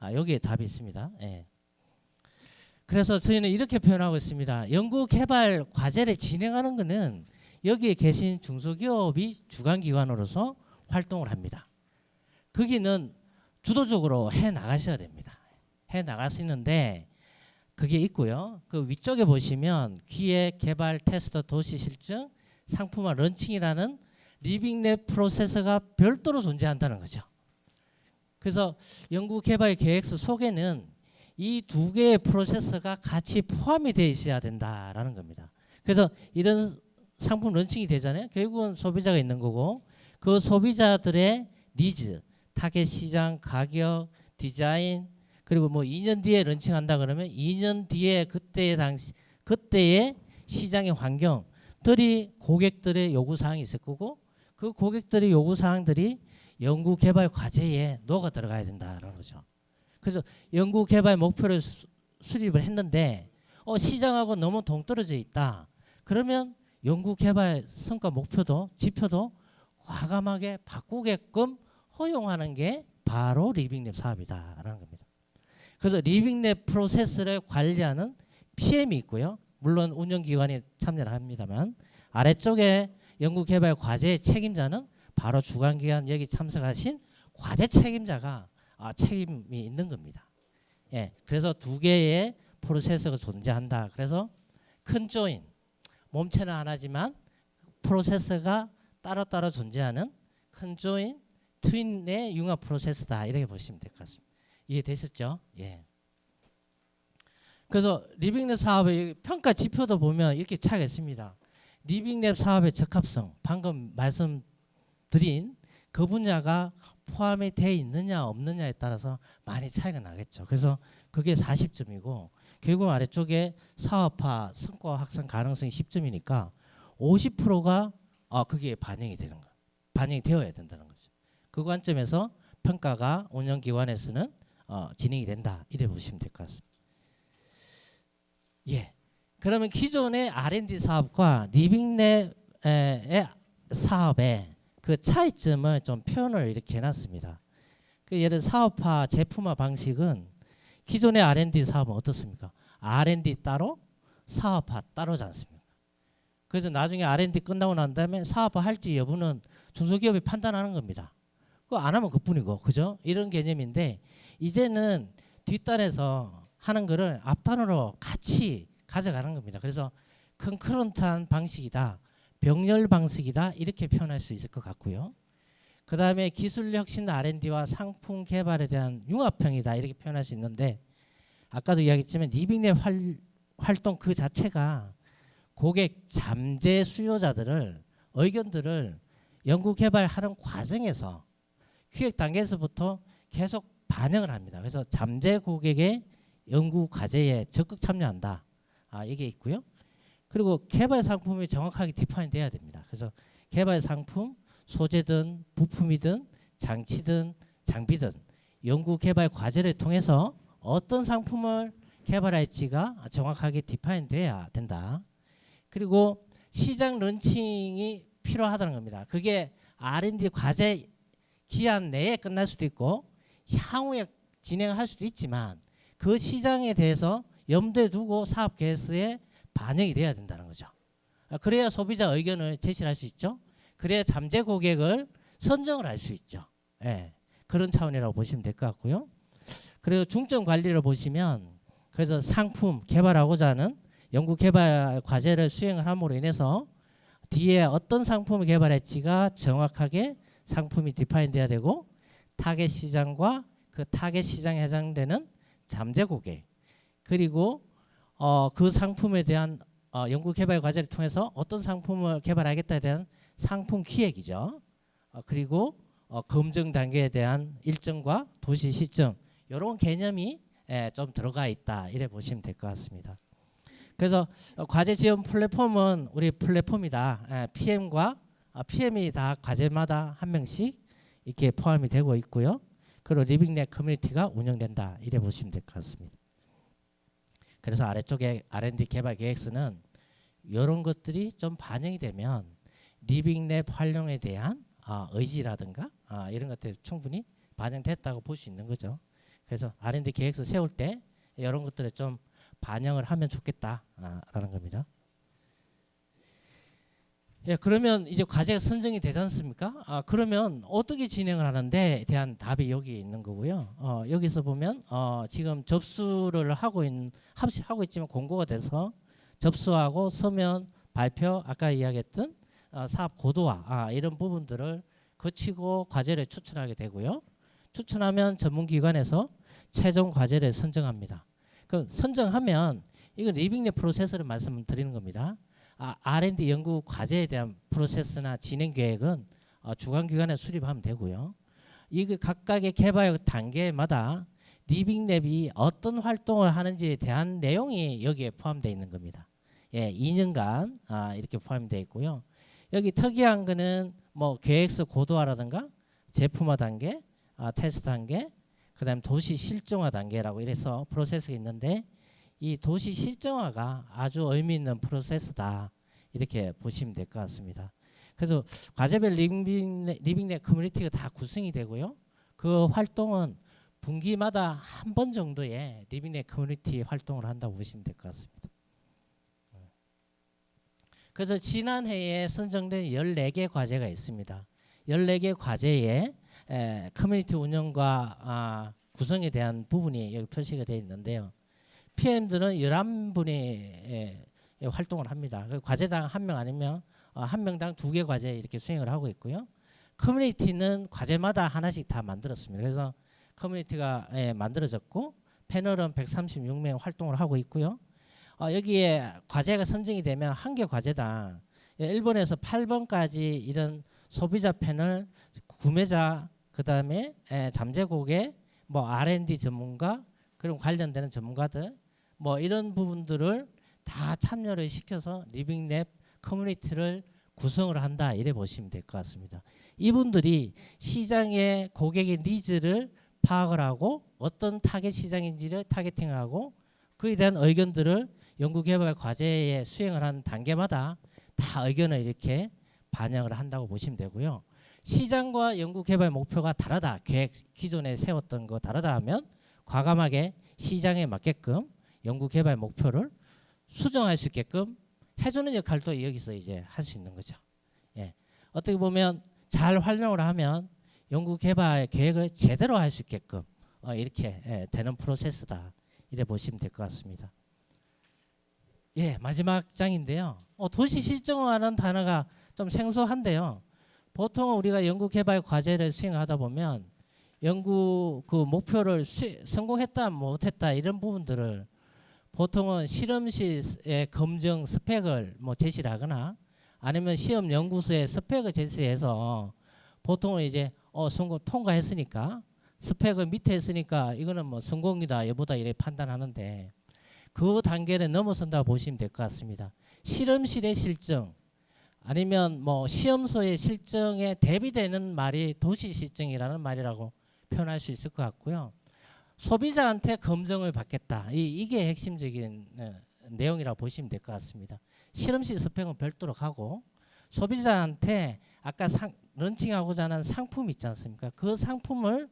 여기에 답이 있습니다. 그래서 저희는 이렇게 표현하고 있습니다. 연구 개발 과제를 진행하는 것은 여기에 계신 중소기업이 주관기관으로서 활동을 합니다. 거기는 주도적으로 해 나가셔야 됩니다. 해 나갈 수 있는데 그게 있고요. 그 위쪽에 보시면 기획, 개발, 테스트, 도시 실증, 상품화 런칭이라는 리빙랩 프로세스가 별도로 존재한다는 거죠. 그래서 연구 개발 계획서 속에는 이 두 개의 프로세스가 같이 포함이 되어 있어야 된다라는 겁니다. 그래서 이런 상품 런칭이 되잖아요. 결국은 소비자가 있는 거고 그 소비자들의 니즈, 타겟 시장, 가격, 디자인 그리고 뭐 2년 뒤에 런칭한다 그러면 2년 뒤에 그때의 시장의 환경들이 고객들의 요구 사항이 있을 거고 그 고객들의 요구 사항들이 연구 개발 과제에 녹아 들어가야 된다라는 거죠. 그래서 연구 개발 목표를 수립을 했는데 시장하고 너무 동떨어져 있다. 그러면 연구 개발 성과 목표도 지표도 과감하게 바꾸게끔 허용하는 게 바로 리빙랩 사업이다라는 겁니다. 그래서 리빙랩 프로세스를 관리하는 PM이 있고요. 물론 운영기관이 참여를 합니다만 아래쪽에 연구개발 과제의 책임자는 바로 주관기관 여기 참석하신 과제 책임자가 책임이 있는 겁니다. 예, 그래서 두 개의 프로세스가 존재한다. 그래서 큰 조인, 몸체는 하나지만 프로세스가 따로따로 존재하는 큰 조인, 트윈의 융합 프로세스다. 이렇게 보시면 될 것 같습니다. 이해되셨죠? 예. 그래서 리빙랩 사업의 평가 지표도 보면 이렇게 차이가 있습니다. 리빙랩 사업의 적합성, 방금 말씀드린 그 분야가 포함이 되어 있느냐 없느냐에 따라서 많이 차이가 나겠죠. 그래서 그게 40점이고 결국 아래쪽에 사업화 성과 확산 가능성이 10점이니까 50%가 그게 반영이 되는 거예요. 반영이 되어야 된다는 거죠. 그 관점에서 평가가 운영기관에서는 진행이 된다. 이래 보시면 될 것 같습니다. 예. 그러면 기존의 R&D 사업과 리빙랩의 사업의 그 차이점을 좀 표현을 이렇게 해놨습니다. 그 예를 들어 사업화, 제품화 방식은 기존의 R&D 사업은 어떻습니까? R&D 따로, 사업화 따로지 않습니까? 그래서 나중에 R&D 끝나고 난 다음에 사업화 할지 여부는 중소기업이 판단하는 겁니다. 그거 안 하면 그뿐이고, 그죠? 이런 개념인데 이제는 뒷단에서 하는 거를 앞단으로 같이 가져가는 겁니다. 그래서 컨커런트한 방식이다, 병렬 방식이다 이렇게 표현할 수 있을 것 같고요. 그 다음에 기술혁신 R&D와 상품 개발에 대한 융합형이다 이렇게 표현할 수 있는데 아까도 이야기했지만 리빙랩 활동 그 자체가 고객 잠재 수요자들을 의견들을 연구 개발하는 과정에서 기획 단계에서부터 계속 반영을 합니다. 그래서 잠재 고객의 연구 과제에 적극 참여한다. 이게 있고요. 그리고 개발 상품이 정확하게 디파인 돼야 됩니다. 그래서 개발 상품, 소재든 부품이든 장치든 장비든 연구 개발 과제를 통해서 어떤 상품을 개발할지가 정확하게 디파인 돼야 된다. 그리고 시장 런칭이 필요하다는 겁니다. 그게 R&D 과제 기한 내에 끝날 수도 있고 향후에 진행할 수도 있지만 그 시장에 대해서 염두에 두고 사업 계획서에 반영이 돼야 된다는 거죠. 그래야 소비자 의견을 제시를 할 수 있죠. 그래야 잠재 고객을 선정을 할 수 있죠. 예, 그런 차원이라고 보시면 될 것 같고요. 그리고 중점 관리를 보시면 그래서 상품 개발하고자 하는 연구 개발 과제를 수행을 함으로 인해서 뒤에 어떤 상품을 개발할지가 정확하게 상품이 디파인 돼야 되고 타겟 시장과 그 타겟 시장에 해당되는 잠재 고객 그리고 그 상품에 대한 연구 개발 과제를 통해서 어떤 상품을 개발하겠다에 대한 상품 기획이죠. 그리고 검증 단계에 대한 일정과 도시 시점 이런 개념이 좀 들어가 있다 이래 보시면 될 것 같습니다. 그래서 과제 지원 플랫폼은 우리 플랫폼이다. PM이 다 과제마다 한 명씩 이렇게 포함이 되고 있고요. 그리고 리빙랩 커뮤니티가 운영된다 이래 보시면 될 것 같습니다. 그래서 아래쪽에 R&D 개발 계획서는 이런 것들이 좀 반영이 되면 리빙랩 활용에 대한 의지라든가 이런 것들이 충분히 반영됐다고 볼 수 있는 거죠. 그래서 R&D 계획서 세울 때 이런 것들을 좀 반영을 하면 좋겠다라는 겁니다. 예, 그러면 이제 과제가 선정이 되지 않습니까? 그러면 어떻게 진행을 하는데에 대한 답이 여기 있는 거고요. 여기서 보면 지금 접수를 하고 있지만 공고가 돼서 접수하고 서면 발표 아까 이야기했던 사업 고도화 이런 부분들을 거치고 과제를 추천하게 되고요. 추천하면 전문기관에서 최종 과제를 선정합니다. 그 선정하면 이건 리빙랩 프로세스를 말씀드리는 겁니다. R&D 연구 과제에 대한 프로세스나 진행 계획은 주관기관에 수립하면 되고요. 이거 각각의 개발 단계마다 리빙랩이 어떤 활동을 하는지에 대한 내용이 여기에 포함되어 있는 겁니다. 예, 2년간 이렇게 포함되어 있고요. 여기 특이한 거는 뭐 계획서 고도화라든가 제품화 단계, 테스트 단계, 그다음 도시 실정화 단계라고 이래서 프로세스가 있는데 이 도시 실정화가 아주 의미 있는 프로세스다 이렇게 보시면 될 것 같습니다. 그래서 과제별 리빙랩 커뮤니티가 다 구성이 되고요. 그 활동은 분기마다 한 번 정도의 리빙랩 커뮤니티 활동을 한다고 보시면 될 것 같습니다. 그래서 지난해에 선정된 14개 과제가 있습니다. 14개 과제에 커뮤니티 운영과 구성에 대한 부분이 여기 표시가 되어 있는데요. PM들은 11분이 활동을 합니다. 과제당 1명 아니면 1명당 2개 과제 이렇게 수행을 하고 있고요. 커뮤니티는 과제마다 하나씩 다 만들었습니다. 그래서 커뮤니티가 만들어졌고 패널은 136명 활동을 하고 있고요. 여기에 과제가 선정이 되면 한 개 과제당 1번에서 8번까지 이런 소비자 패널, 구매자, 그다음에 잠재고객, 뭐 R&D 전문가, 그리고 관련되는 전문가들, 뭐 이런 부분들을 다 참여를 시켜서 리빙랩 커뮤니티를 구성을 한다 이래 보시면 될 것 같습니다. 이분들이 시장의 고객의 니즈를 파악을 하고 어떤 타겟 시장인지를 타겟팅하고 그에 대한 의견들을 연구개발 과제에 수행을 한 단계마다 다 의견을 이렇게 반영을 한다고 보시면 되고요. 시장과 연구개발 목표가 다르다, 계획 기존에 세웠던 거 다르다 하면 과감하게 시장에 맞게끔 연구개발 목표를 수정할 수 있게끔 해주는 역할도 여기서 이제 할 수 있는 거죠. 예. 어떻게 보면 잘 활용을 하면 연구개발 계획을 제대로 할 수 있게끔 이렇게 되는 프로세스다 이래 보시면 될 것 같습니다. 예, 마지막 장인데요. 도시 실정화라는 단어가 좀 생소한데요. 보통 우리가 연구개발 과제를 수행하다 보면 연구 그 목표를 성공했다 못했다 이런 부분들을 보통은 실험실의 검증 스펙을 뭐 제시를 하거나 아니면 시험 연구소에 스펙을 제시해서 보통은 이제 성공 통과했으니까 스펙을 밑에 했으니까 이거는 뭐 성공이다 여부다 이렇게 판단하는데 그 단계를 넘어선다고 보시면 될 것 같습니다. 실험실의 실증 아니면 뭐 시험소의 실증에 대비되는 말이 도시 실증이라는 말이라고 표현할 수 있을 것 같고요. 소비자한테 검증을 받겠다. 이게 핵심적인 내용이라고 보시면 될 것 같습니다. 실험실 스펙은 별도로 하고 소비자한테 아까 런칭하고자 하는 상품 있지 않습니까? 그 상품을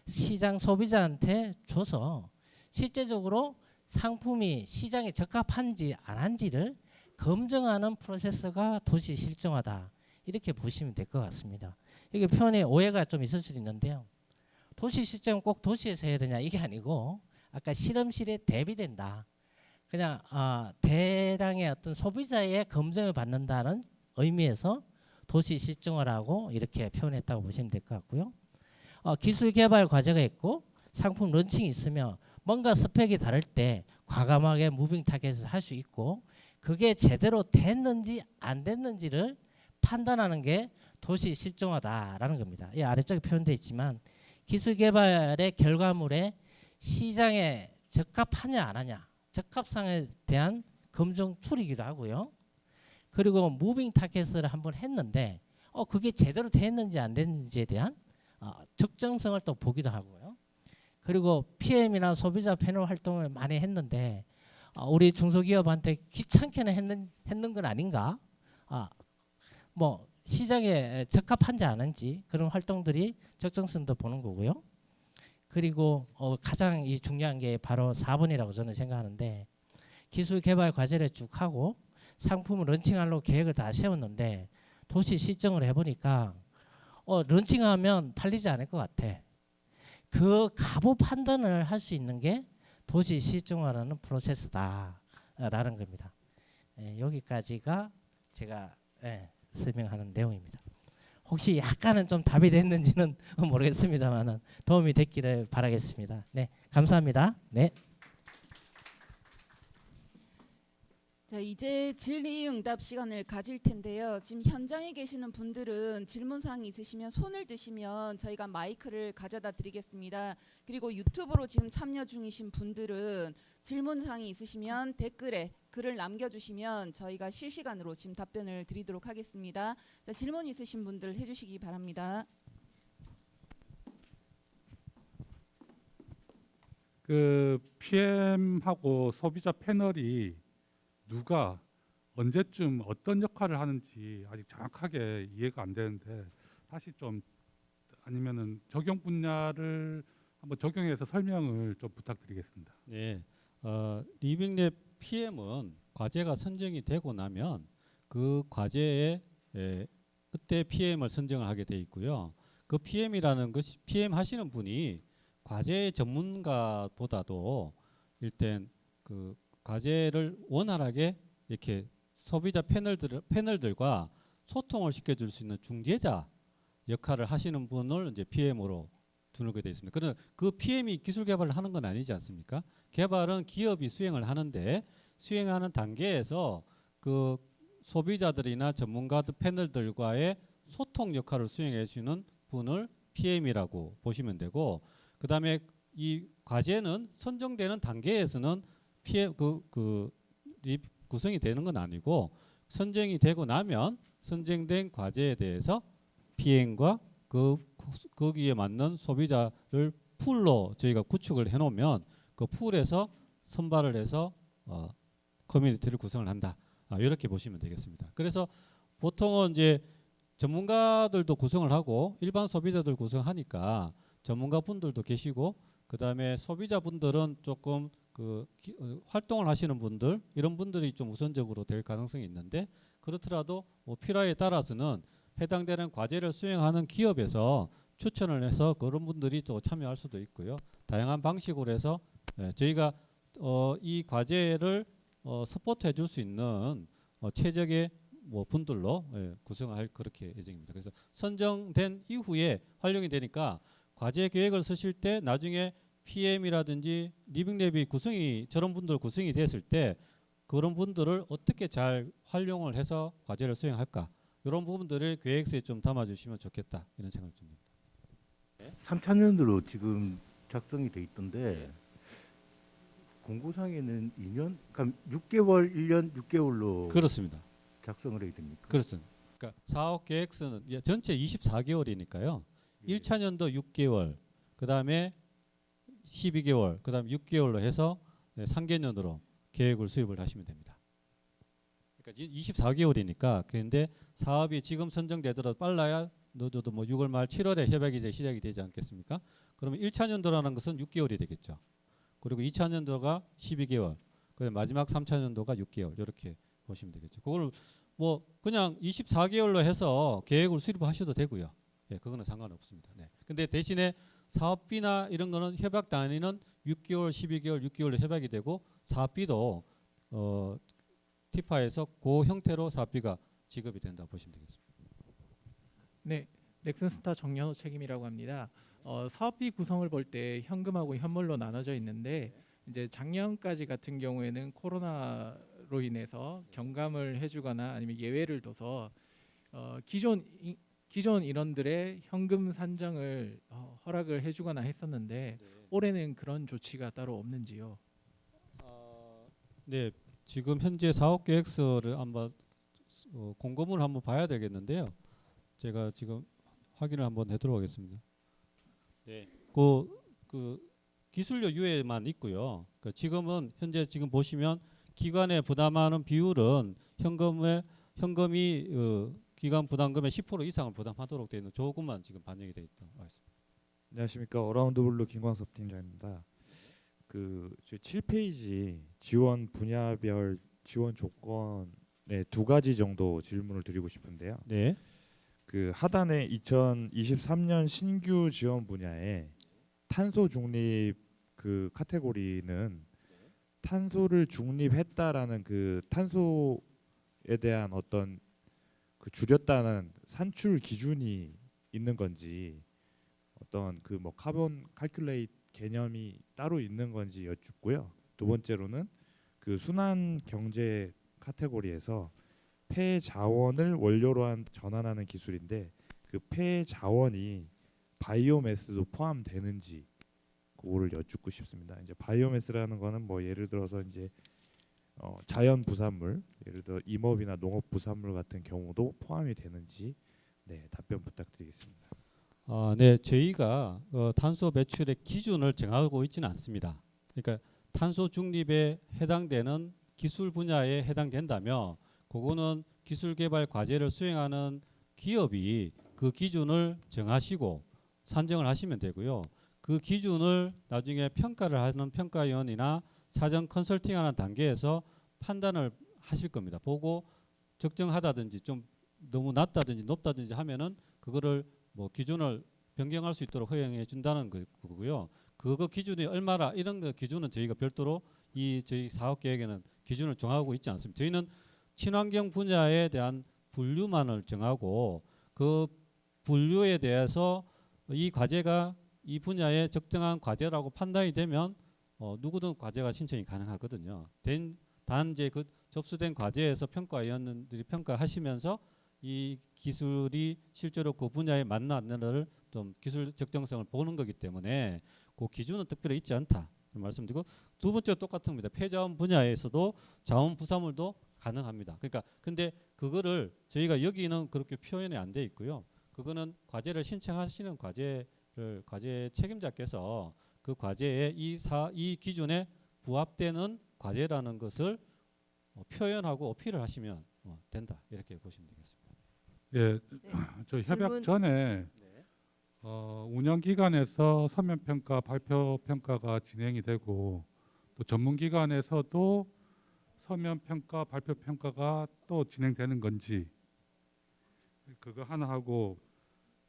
시장 소비자한테 줘서 실제적으로 상품이 시장에 적합한지 안 한지를 검증하는 프로세스가 도시 실증화다. 이렇게 보시면 될 것 같습니다. 이게 표현에 오해가 좀 있을 수도 있는데요. 도시 실증은 꼭 도시에서 해야 되냐 이게 아니고 아까 실험실에 대비된다. 그냥 대량의 어떤 소비자의 검증을 받는다는 의미에서 도시 실증화라고 이렇게 표현했다고 보시면 될 것 같고요. 기술 개발 과제가 있고 상품 런칭이 있으면 뭔가 스펙이 다를 때 과감하게 무빙 타겟을 할 수 있고 그게 제대로 됐는지 안 됐는지를 판단하는 게 도시 실증화다라는 겁니다. 이 아래쪽에 표현되어 있지만 기술 개발의 결과물에 시장에 적합하냐 안 하냐 적합성에 대한 검증 툴이기도 하고요. 그리고 무빙 타겟을 한번 했는데 그게 제대로 됐는지 안 됐는지에 대한 적정성을 또 보기도 하고요. 그리고 PM이나 소비자 패널 활동을 많이 했는데 우리 중소기업한테 귀찮게는 했는 건 아닌가? 뭐 시장에 적합한지 아닌지 그런 활동들이 적정성도 보는 거고요. 그리고 가장 이 중요한 게 바로 4번이라고 저는 생각하는데 기술 개발 과제를 쭉 하고 상품을 런칭하려고 계획을 다 세웠는데 도시 실증을 해보니까 런칭하면 팔리지 않을 것 같아. 그 가부 판단을 할 수 있는 게 도시 실증화라는 프로세스다라는 겁니다. 여기까지가 제가 설명하는 내용입니다. 혹시 약간은 좀 답이 됐는지는 모르겠습니다만 도움이 됐기를 바라겠습니다. 네, 감사합니다. 네. 자, 이제 질의응답 시간을 가질 텐데요. 지금 현장에 계시는 분들은 질문사항이 있으시면 손을 드시면 저희가 마이크를 가져다 드리겠습니다. 그리고 유튜브로 지금 참여 중이신 분들은 질문사항이 있으시면 댓글에 글을 남겨주시면 저희가 실시간으로 지금 답변을 드리도록 하겠습니다. 자, 질문 있으신 분들 해주시기 바랍니다. 그 PM하고 소비자 패널이 누가 언제쯤 어떤 역할을 하는지 아직 정확하게 이해가 안 되는데 다시 좀 아니면은 적용 분야를 한번 적용해서 설명을 좀 부탁드리겠습니다. 네, 리빙랩 PM은 과제가 선정이 되고 나면 그 과제에 그때 PM을 선정을 하게 돼 있고요. 그 PM이라는 것이 PM 하시는 분이 과제 전문가보다도 일단 그 과제를 원활하게 이렇게 소비자 패널들과 소통을 시켜줄 수 있는 중재자 역할을 하시는 분을 이제 PM으로 두게 되어 있습니다. 그러나 그 PM이 기술 개발을 하는 건 아니지 않습니까? 개발은 기업이 수행을 하는데 수행하는 단계에서 그 소비자들이나 전문가들 패널들과의 소통 역할을 수행해 주는 분을 PM이라고 보시면 되고, 그다음에 이 과제는 선정되는 단계에서는 PM 구성이 되는 건 아니고 선정이 되고 나면 선정된 과제에 대해서 PM과 거기에 맞는 소비자를 풀로 저희가 구축을 해놓으면 그 풀에서 선발을 해서 커뮤니티를 구성을 한다. 이렇게 보시면 되겠습니다. 그래서 보통은 이제 전문가들도 구성을 하고 일반 소비자들 구성하니까 전문가 분들도 계시고, 그다음에 소비자 분들은 조금 활동을 하시는 분들, 이런 분들이 좀 우선적으로 될 가능성이 있는데, 그렇더라도 뭐 필요에 따라서는 해당되는 과제를 수행하는 기업에서 추천을 해서 그런 분들이 또 참여할 수도 있고요. 다양한 방식으로 해서 저희가 이 과제를 서포트해 줄 수 있는 최적의 뭐 분들로 구성할 그렇게 예정입니다. 그래서 선정된 이후에 활용이 되니까 과제 계획을 쓰실 때 나중에 PM이라든지 리빙랩이 저런 분들 구성이 됐을 때 그런 분들을 어떻게 잘 활용을 해서 과제를 수행할까, 이런 부분들을 계획서에 좀 담아주시면 좋겠다, 이런 생각이 듭니다. 3차년으로 지금 작성이 돼 있던데 공고상에는 2년, 그러니까 6개월, 1년, 6개월로 그렇습니다. 작성을 해야 됩니까? 그렇습니다. 그러니까 사업 계획서는 전체 24개월이니까요. 1차년도 6개월, 그다음에 12개월, 그다음에 6개월로 해서 3개년으로 계획을 수립을 하시면 됩니다. 그러니까 24개월이니까, 그런데 사업이 지금 선정되더라도 빨라야 늦어도 뭐 6월 말 7월에 협약이 이제 시작이 되지 않겠습니까? 그러면 1차년도라는 것은 6개월이 되겠죠. 그리고 2차년도가 12개월, 그다음에 마지막 3차년도가 6개월, 이렇게 보시면 되겠죠. 그걸 뭐 그냥 24개월로 해서 계획을 수립하셔도 되고요. 그거는 상관없습니다. 네. 근데 대신에 사업비나 이런 거는 협약 단위는 6개월, 12개월, 6개월로 협약이 되고, 사업비도 티파에서 그 형태로 사업비가 지급이 된다 보시면 되겠습니다. 네, 넥슨스타 정연호 책임이라고 합니다. 사업비 구성을 볼 때 현금하고 현물로 나눠져 있는데, 이제 작년까지 같은 경우에는 코로나로 인해서 경감을 해주거나 아니면 예외를 둬서 기존 인원들의 현금 산정을 허락을 해주거나 했었는데, 올해는 그런 조치가 따로 없는지요? 네, 지금 현재 사업 계획서를 한번 공고문을 한번 봐야 되겠는데요. 제가 지금 확인을 한번 해도록 하겠습니다. 네, 그 기술료 유예만 있고요. 지금은 현재 지금 보시면 기관에 부담하는 비율은 현금이 기관 부담금의 10% 이상을 부담하도록 되어 있는 조금만 지금 반영이 되어 있다고 말씀드립니다. 안녕하십니까, 어라운드블루 김광섭 팀장입니다. 저희 7페이지 지원 분야별 지원 조건에 2가지 정도 질문을 드리고 싶은데요. 네. 하단에 2023년 신규 지원 분야에 탄소 중립 카테고리는 탄소를 중립했다라는 탄소에 대한 어떤 줄였다는 산출 기준이 있는 건지, 어떤 뭐 카본 칼큘레이트 개념이 따로 있는 건지 여쭙고요. 두 번째로는 순환 경제 카테고리에서 폐 자원을 원료로 전환하는 기술인데, 폐 자원이 바이오매스도 포함되는지 그거를 여쭙고 싶습니다. 이제 바이오매스라는 거는 뭐 예를 들어서 이제 자연 부산물, 예를 들어 임업이나 농업 부산물 같은 경우도 포함이 되는지 답변 부탁드리겠습니다. 네, 저희가 탄소 배출의 기준을 정하고 있지는 않습니다. 그러니까 탄소 중립에 해당되는 기술 분야에 해당된다면 그거는 기술 개발 과제를 수행하는 기업이 그 기준을 정하시고 산정을 하시면 되고요. 그 기준을 나중에 평가를 하는 평가위원이나 사전 컨설팅하는 단계에서 판단을 하실 겁니다. 보고 적정하다든지 좀 너무 낮다든지 높다든지 하면은 그거를 뭐 기준을 변경할 수 있도록 허용해 준다는 거고요. 그거 기준이 얼마라 이런 거 기준은 저희가 별도로 이 저희 사업 계획에는 기준을 정하고 있지 않습니다. 저희는 친환경 분야에 대한 분류만을 정하고 그 분류에 대해서 이 과제가 이 분야에 적정한 과제라고 판단이 되면 누구든 과제가 신청이 가능하거든요. 단 이제 그 접수된 과제에서 평가위원들이 평가하시면서 이 기술이 실제로 그 분야에 맞나 안 맞나를 좀 기술 적정성을 보는 거기 때문에 그 기준은 특별히 있지 않다 말씀드리고, 두 번째가 똑같은 겁니다. 폐자원 분야에서도 자원 부사물도 가능합니다. 그러니까 근데 그거를 저희가 여기는 그렇게 표현이 안 돼 있고요. 그거는 과제를 신청하시는 과제 책임자께서 그 과제에 이 기준에 부합되는 과제라는 것을 표현하고 어필을 하시면 된다 이렇게 보시면 되겠습니다. 예, 네. 저 협약 질문. 전에 운영 기관에서 서면 평가, 발표 평가가 진행이 되고 또 전문 기관에서도 서면 평가, 발표 평가가 또 진행되는 건지 그거 하나 하고,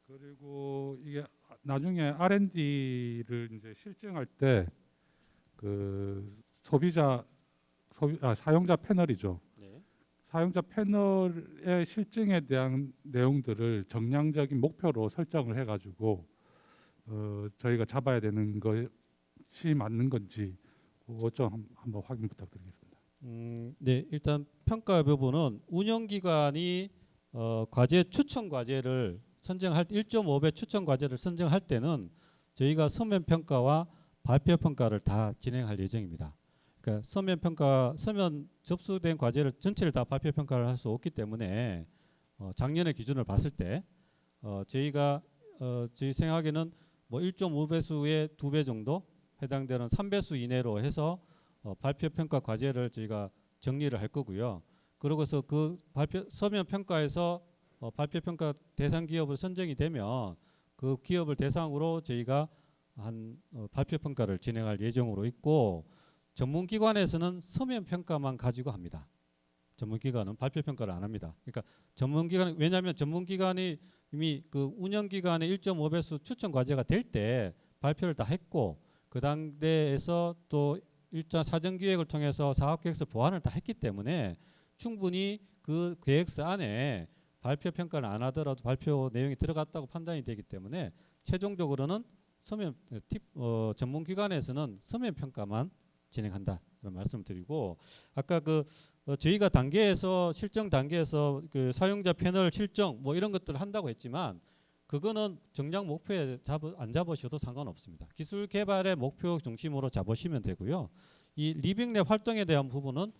그리고 이게 나중에 R&D를 이제 실증할 때 그 사용자 패널이죠. 네. 사용자 패널의 실증에 대한 내용들을 정량적인 목표로 설정을 해가지고 저희가 잡아야 되는 것이 맞는 건지 그거 좀 한번 확인 부탁드리겠습니다. 네, 일단 평가 부분은 운영기관이 과제 추천 과제를 선정할 1.5배 추천 과제를 선정할 때는 저희가 서면 평가와 발표 평가를 다 진행할 예정입니다. 그러니까 서면 접수된 과제를 전체를 다 발표 평가를 할 수 없기 때문에 작년의 기준을 봤을 때 저희가 저희 생각에는 뭐 1.5배수의 2배 정도 해당되는 3배수 이내로 해서 발표 평가 과제를 저희가 정리를 할 거고요. 그러고서 그 서면 평가에서 발표 평가 대상 기업을 선정이 되면 그 기업을 대상으로 저희가 발표 평가를 진행할 예정으로 있고, 전문기관에서는 서면 평가만 가지고 합니다. 전문기관은 발표 평가를 안 합니다. 그러니까 전문기관, 왜냐하면 전문기관이 이미 그 운영기관의 1.5배수 추천 과제가 될 때 발표를 다 했고 그 단계에서 또 일정 사전 기획을 통해서 사업 계획서 보완을 다 했기 때문에 충분히 그 계획서 안에 발표 평가를 안 하더라도 발표 내용이 들어갔다고 판단이 되기 때문에 최종적으로는 전문기관에서는 서면 평가만 진행한다 그런 말씀을 드리고, 아까 저희가 실정 단계에서 그 사용자 패널 실정 뭐 이런 것들을 한다고 했지만 그거는 정량 목표에 안 잡으셔도 상관없습니다. 기술 개발의 목표 중심으로 잡으시면 되고요. 이 리빙랩 활동에 대한 부분은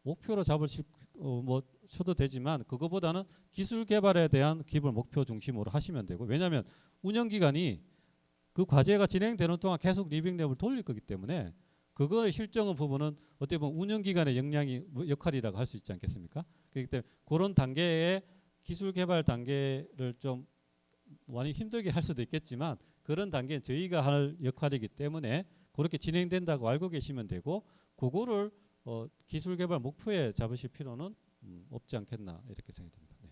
목표로 쳐도 되지만 그거보다는 기술 개발에 대한 기본 목표 중심으로 하시면 되고, 왜냐하면 운영기관이 그 과제가 진행되는 동안 계속 리빙랩을 돌릴 거기 때문에 그거의 실정의 부분은 어떻게 보면 운영기관의 역할이라고 할 수 있지 않겠습니까? 그렇기 때문에 그런 단계의 기술 개발 단계를 좀 많이 힘들게 할 수도 있겠지만 그런 단계는 저희가 할 역할이기 때문에 그렇게 진행된다고 알고 계시면 되고, 그거를 기술 개발 목표에 잡으실 필요는 없지 않겠나 이렇게 생각됩니다. 네.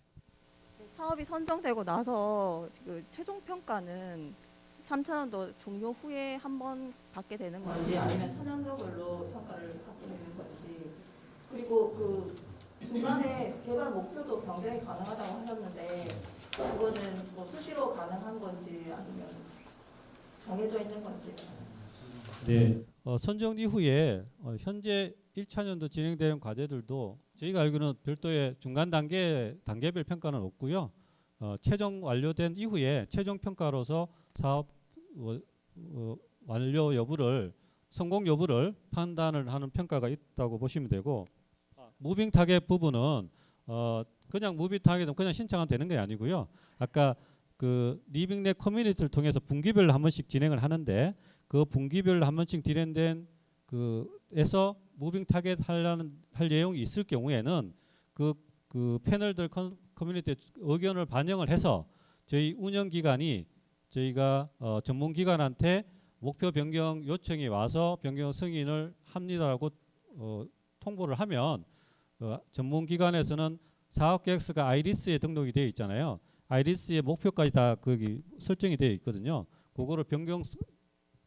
사업이 선정되고 나서 그 최종 평가는 3차원도 종료 후에 한 번 받게 되는 건지 아니면 차년도별로 평가를 받게 되는 건지, 그리고 그 중간에 개발 목표도 변경이 가능하다고 하셨는데 그거는 뭐 수시로 가능한 건지 아니면 정해져 있는 건지. 네. 선정 이후에 현재 1차년도 진행되는 과제들도 저희가 알기로는 별도의 중간 단계별 평가는 없고요. 최종 완료된 이후에 최종 평가로서 사업 완료 여부를, 성공 여부를 판단을 하는 평가가 있다고 보시면 되고, 무빙 타겟 부분은 그냥 무빙 타겟은 그냥 신청하면 되는 게 아니고요. 아까 그 리빙랩 커뮤니티를 통해서 분기별로 한 번씩 진행을 하는데 그 분기별로 한 번씩 진행된 그에서 무빙 타겟 할 내용이 있을 경우에는 그 패널들 커뮤니티 의견을 반영을 해서 저희 운영기관이 저희가 전문기관한테 목표 변경 요청이 와서 변경 승인을 합니다라고 통보를 하면 전문기관에서는 사업계획서가 아이리스에 등록이 되어 있잖아요. 아이리스의 목표까지 다 거기 설정이 되어 있거든요. 그거를 변경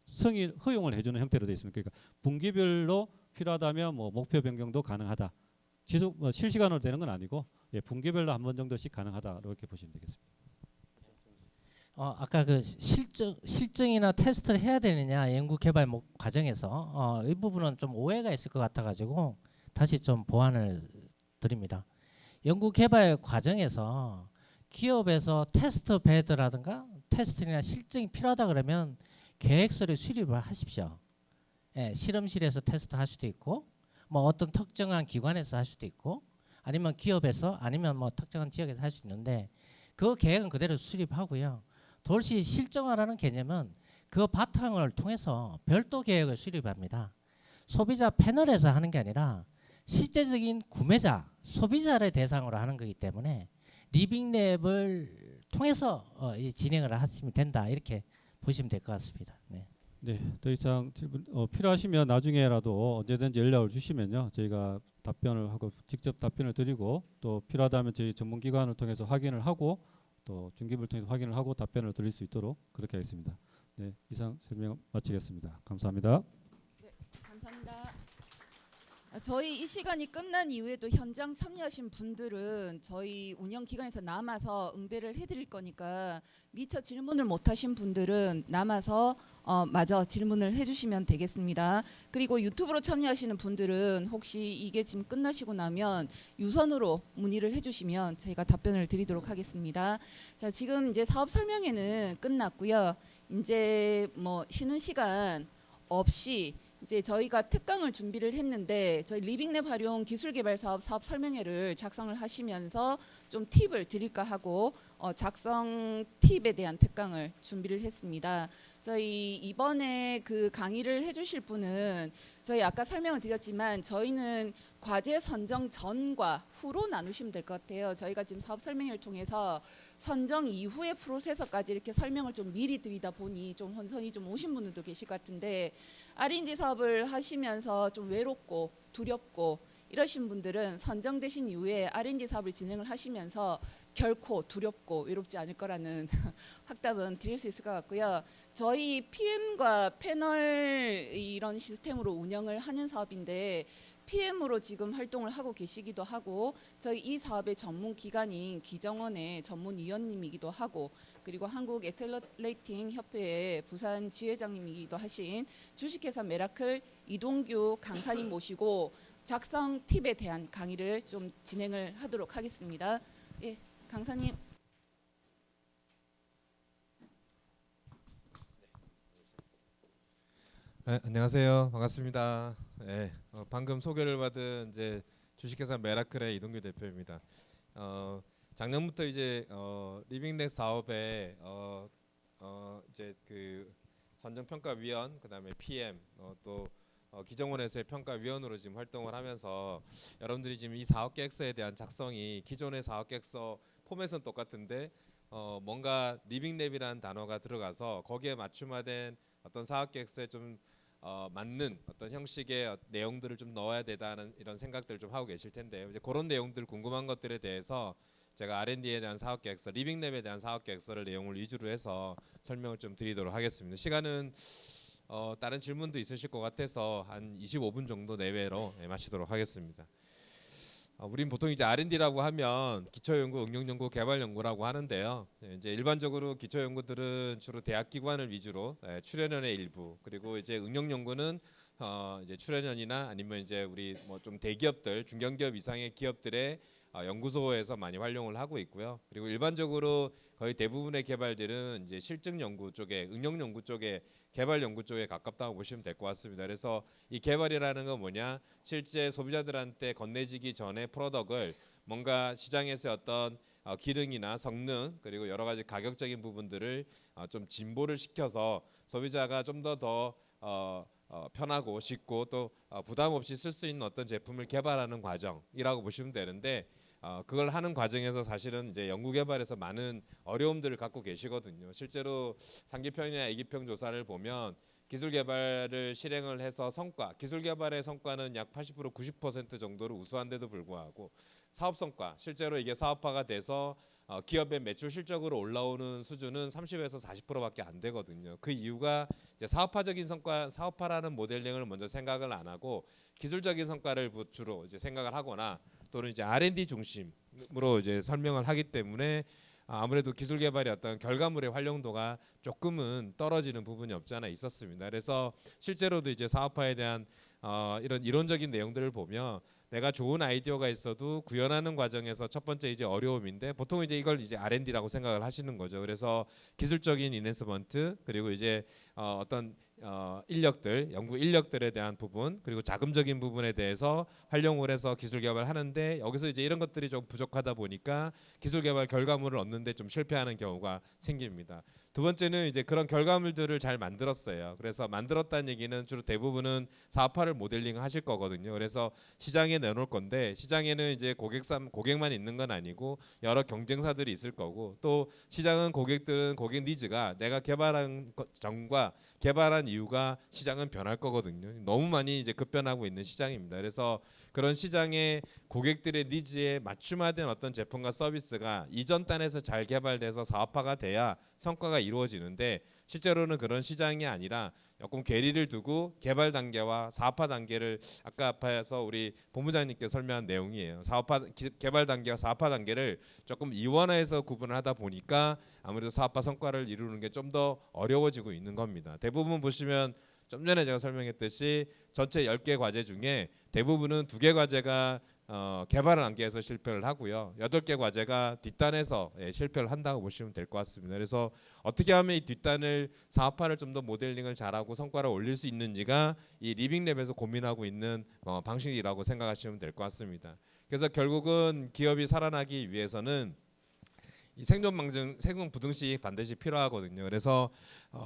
승인 허용을 해주는 형태로 되어 있습니다. 그러니까 분기별로 필요하다면 뭐 목표 변경도 가능하다. 지속 실시간으로 되는 건 아니고 분기별로 한 번 정도씩 가능하다 이렇게 보시면 되겠습니다. 아까 그 실증이나 테스트를 해야 되느냐 연구 개발 과정에서 이 부분은 좀 오해가 있을 것 같아가지고 다시 좀 보완을 드립니다. 연구 개발 과정에서 기업에서 테스트 베드라든가 테스트나 실증이 필요하다 그러면 계획서를 수립을 하십시오. 예, 실험실에서 테스트 할 수도 있고 뭐 어떤 특정한 기관에서 할 수도 있고 아니면 기업에서 아니면 뭐 특정한 지역에서 할 수 있는데 그 계획은 그대로 수립하고요. 도시 실정화라는 개념은 그 바탕을 통해서 별도 계획을 수립합니다. 소비자 패널에서 하는 게 아니라 실제적인 구매자, 소비자를 대상으로 하는 거기 때문에 리빙랩을 통해서 진행을 하시면 된다 이렇게 보시면 될 것 같습니다. 네. 네, 더 이상 질문 필요하시면 나중에라도 언제든지 연락을 주시면요 저희가 답변을 하고 직접 답변을 드리고 또 필요하다면 저희 전문기관을 통해서 확인을 하고 또 중개부를 통해서 확인을 하고 답변을 드릴 수 있도록 그렇게 하겠습니다. 네, 이상 설명 마치겠습니다. 감사합니다. 네, 감사합니다. 저희 이 시간이 끝난 이후에도 현장 참여하신 분들은 저희 운영기관에서 남아서 응대를 해드릴 거니까 미처 질문을 못하신 분들은 남아서 마저 질문을 해주시면 되겠습니다. 그리고 유튜브로 참여하시는 분들은 혹시 이게 지금 끝나시고 나면 유선으로 문의를 해주시면 저희가 답변을 드리도록 하겠습니다. 자, 지금 이제 사업 설명회는 끝났고요. 이제 뭐 쉬는 시간 없이 이제 저희가 특강을 준비를 했는데 저희 리빙랩 활용 기술개발 사업 설명회를 작성을 하시면서 좀 팁을 드릴까 하고 작성 팁에 대한 특강을 준비를 했습니다. 저희 이번에 그 강의를 해주실 분은 저희 아까 설명을 드렸지만 저희는 과제 선정 전과 후로 나누시면 될 것 같아요. 저희가 지금 사업 설명회를 통해서 선정 이후의 프로세서까지 이렇게 설명을 좀 미리 드리다 보니 좀 혼선이 좀 오신 분들도 계실 것 같은데 R&D 사업을 하시면서 좀 외롭고 두렵고 이러신 분들은 선정되신 이후에 R&D 사업을 진행을 하시면서 결코 두렵고 외롭지 않을 거라는 확답은 드릴 수 있을 것 같고요. 저희 PM과 패널 이런 시스템으로 운영을 하는 사업인데 PM으로 지금 활동을 하고 계시기도 하고 저희 이 사업의 전문 기관인 기정원의 전문위원님이기도 하고 그리고 한국 엑셀러레이팅 협회의 부산 지회장님이기도 하신 주식회사 메라클 이동규 강사님 모시고 작성 팁에 대한 강의를 좀 진행을 하도록 하겠습니다. 예, 강사님. 네, 안녕하세요. 반갑습니다. 네, 방금 소개를 받은 이제 주식회사 메라클의 이동규 대표입니다. 작년부터 이제 리빙랩 사업에 이제 그 선정평가위원, 그다음에 PM, 또 기정원에서의 평가위원으로 지금 활동을 하면서 여러분들이 지금 이 사업계획서에 대한 작성이 기존의 사업계획서 포맷은 똑같은데 뭔가 리빙랩이라는 단어가 들어가서 거기에 맞춤화된 어떤 사업계획서에 좀 맞는 어떤 형식의 내용들을 좀 넣어야 되다는 이런 생각들을 좀 하고 계실 텐데요. 이제 그런 내용들 궁금한 것들에 대해서 제가 R&D에 대한 사업계획서, 리빙랩에 대한 사업계획서를 내용을 위주로 해서 설명을 좀 드리도록 하겠습니다. 시간은 다른 질문도 있으실 것 같아서 한 25분 정도 내외로 마치도록 하겠습니다. 우린 보통 이제 R&D라고 하면 기초연구, 응용연구, 개발연구라고 하는데요. 이제 일반적으로 기초연구들은 주로 대학기관을 위주로 출연연의 일부, 그리고 이제 응용연구는 이제 출연연이나 아니면 이제 우리 뭐 좀 대기업들, 중견기업 이상의 기업들의 연구소에서 많이 활용을 하고 있고요. 그리고 일반적으로 거의 대부분의 개발들은 이제 실증 연구 쪽에, 응용 연구 쪽에, 개발 연구 쪽에 가깝다고 보시면 될 것 같습니다. 그래서 이 개발이라는 건 뭐냐? 실제 소비자들한테 건네지기 전에 프로덕트를 뭔가 시장에서의 어떤 기능이나 성능 그리고 여러 가지 가격적인 부분들을 좀 진보를 시켜서 소비자가 좀 더 편하고 쉽고 또 부담 없이 쓸 수 있는 어떤 제품을 개발하는 과정이라고 보시면 되는데 그걸 하는 과정에서 사실은 이제 연구개발에서 많은 어려움들을 갖고 계시거든요. 실제로 상기평이나 애기평 조사를 보면 기술 개발을 실행을 해서 기술 개발의 성과는 약 80% 90% 정도로 우수한데도 불구하고 사업 성과, 실제로 이게 사업화가 돼서 기업의 매출 실적으로 올라오는 수준은 30에서 40%밖에 안 되거든요. 그 이유가 이제 사업화적인 성과, 사업화라는 모델링을 먼저 생각을 안 하고 기술적인 성과를 주로 이제 생각을 하거나 또는 이제 R&D 중심으로 이제 설명을 하기 때문에 아무래도 기술 개발의 어떤 결과물의 활용도가 조금은 떨어지는 부분이 없지 않아 있었습니다. 그래서 실제로도 이제 사업화에 대한 이런 이론적인 내용들을 보면 내가 좋은 아이디어가 있어도 구현하는 과정에서 첫 번째 이제 어려움인데 보통 이제 이걸 이제 R&D라고 생각을 하시는 거죠. 그래서 기술적인 인핸스먼트 그리고 이제 어떤 인력들, 연구 인력들에 대한 부분 그리고 자금적인 부분에 대해서 활용을 해서 기술 개발을 하는데 여기서 이제 이런 것들이 좀 부족하다 보니까 기술 개발 결과물을 얻는데 좀 실패하는 경우가 생깁니다. 두 번째는 이제 그런 결과물들을 잘 만들었어요. 그래서 만들었다는 얘기는 주로 대부분은 사업화를 모델링 하실 거거든요. 그래서 시장에 내놓을 건데 시장에는 이제 고객만 있는 건 아니고 여러 경쟁사들이 있을 거고 또 시장은 고객들은 고객 니즈가 내가 개발한 전과 개발한 이유가 시장은 변할 거거든요. 너무 많이 이제 급변하고 있는 시장입니다. 그래서 그런 시장의 고객들의 니즈에 맞춤화된 어떤 제품과 서비스가 이전 단에서 잘 개발돼서 사업화가 돼야 성과가 이루어지는데 실제로는 그런 시장이 아니라 조금 괴리를 두고 개발 단계와 사업화 단계를 아까 앞에서 우리 본부장님께 설명한 내용이에요. 개발 단계와 사업화 단계를 조금 이원화해서 구분을 하다 보니까 아무래도 사업화 성과를 이루는 게 좀 더 어려워지고 있는 겁니다. 대부분 보시면 좀 전에 제가 설명했듯이 전체 10개 과제 중에 대부분은 2개 과제가 개발 단계에서 실패를 하고요. 8개 과제가 뒷단에서 실패를 한다고 보시면 될 것 같습니다. 그래서 어떻게 하면 이 뒷단을 사업화를 좀 더 모델링을 잘하고 성과를 올릴 수 있는지가 이 리빙랩에서 고민하고 있는 방식이라고 생각하시면 될 것 같습니다. 그래서 결국은 기업이 살아나기 위해서는 이 생존 부등식이 반드시 필요하거든요. 그래서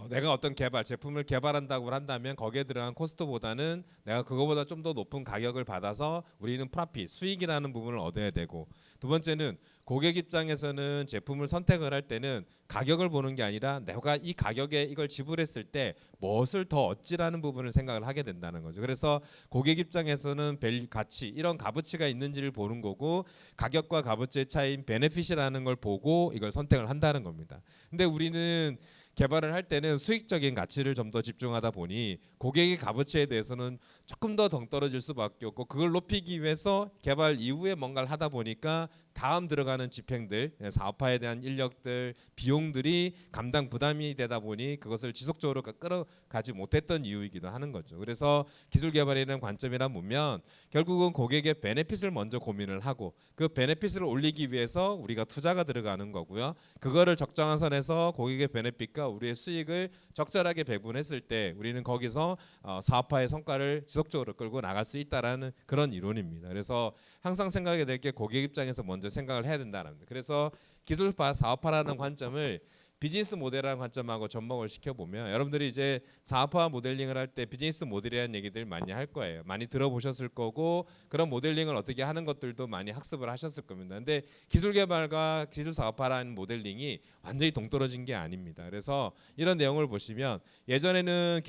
내가 어떤 제품을 개발한다고 한다면 거기에 들어간 코스트보다는 내가 그거보다 좀 더 높은 가격을 받아서 우리는 프로핏, 수익이라는 부분을 얻어야 되고 두 번째는 고객 입장에서는 제품을 선택을 할 때는 가격을 보는 게 아니라 내가 이 가격에 이걸 지불했을 때 무엇을 더 얻지라는 부분을 생각을 하게 된다는 거죠. 그래서 고객 입장에서는 가치, 이런 값어치가 있는지를 보는 거고 가격과 값어치의 차이인 베네핏이라는 걸 보고 이걸 선택을 한다는 겁니다. 근데 우리는 개발을 할 때는 수익적인 가치를 좀 더 집중하다 보니 고객의 값어치에 대해서는 조금 더 떨어질 수밖에 없고 그걸 높이기 위해서 개발 이후에 뭔가를 하다 보니까 다음 들어가는 집행들, 사업화에 대한 인력들, 비용들이 감당 부담이 되다 보니 그것을 지속적으로 끌어가지 못했던 이유이기도 하는 거죠. 그래서 기술 개발이라는 관점이란 보면 결국은 고객의 베네핏을 먼저 고민을 하고 그 베네핏을 올리기 위해서 우리가 투자가 들어가는 거고요. 그거를 적정한 선에서 고객의 베네핏과 우리의 수익을 적절하게 배분했을 때 우리는 거기서 사업화의 성과를 지속적으로 끌고 나갈 수 있다라는 그런 이론입니다. 그래서 항상 생각해야 될 게 고객 입장에서 먼저 생각을 해야 된다는 겁니다. 그래서 기술파 사업화라는 관점을 비즈니스 모델이라는 관점하고 접목을 시켜보면 여러분들이 이제 사업화 모델링을 할 때 비즈니스 모델이라는 얘기들 많이 할 거예요. 많이 들어보셨을 거고 그런 모델링을 어떻게 하는 것들도 많이 학습을 하셨을 겁니다. 근데 기술 개발과 기술 사업화라는 모델링이 완전히 동떨어진 게 아닙니다. 그래서 이런 내용을 보시면 예전에는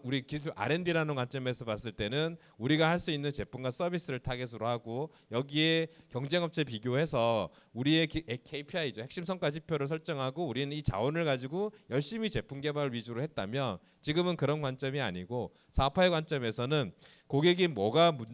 우리 기술 R&D라는 관점에서 봤을 때는 우리가 할 수 있는 제품과 서비스를 타겟으로 하고 여기에 경쟁업체 비교해서 우리의 KPI죠. 핵심 성과 지표를 설정하고 우리는 이 자원을 가지고 열심히 제품 개발 위주로 했다면 지금은 그런 관점이 아니고 사업화의 관점에서는 고객이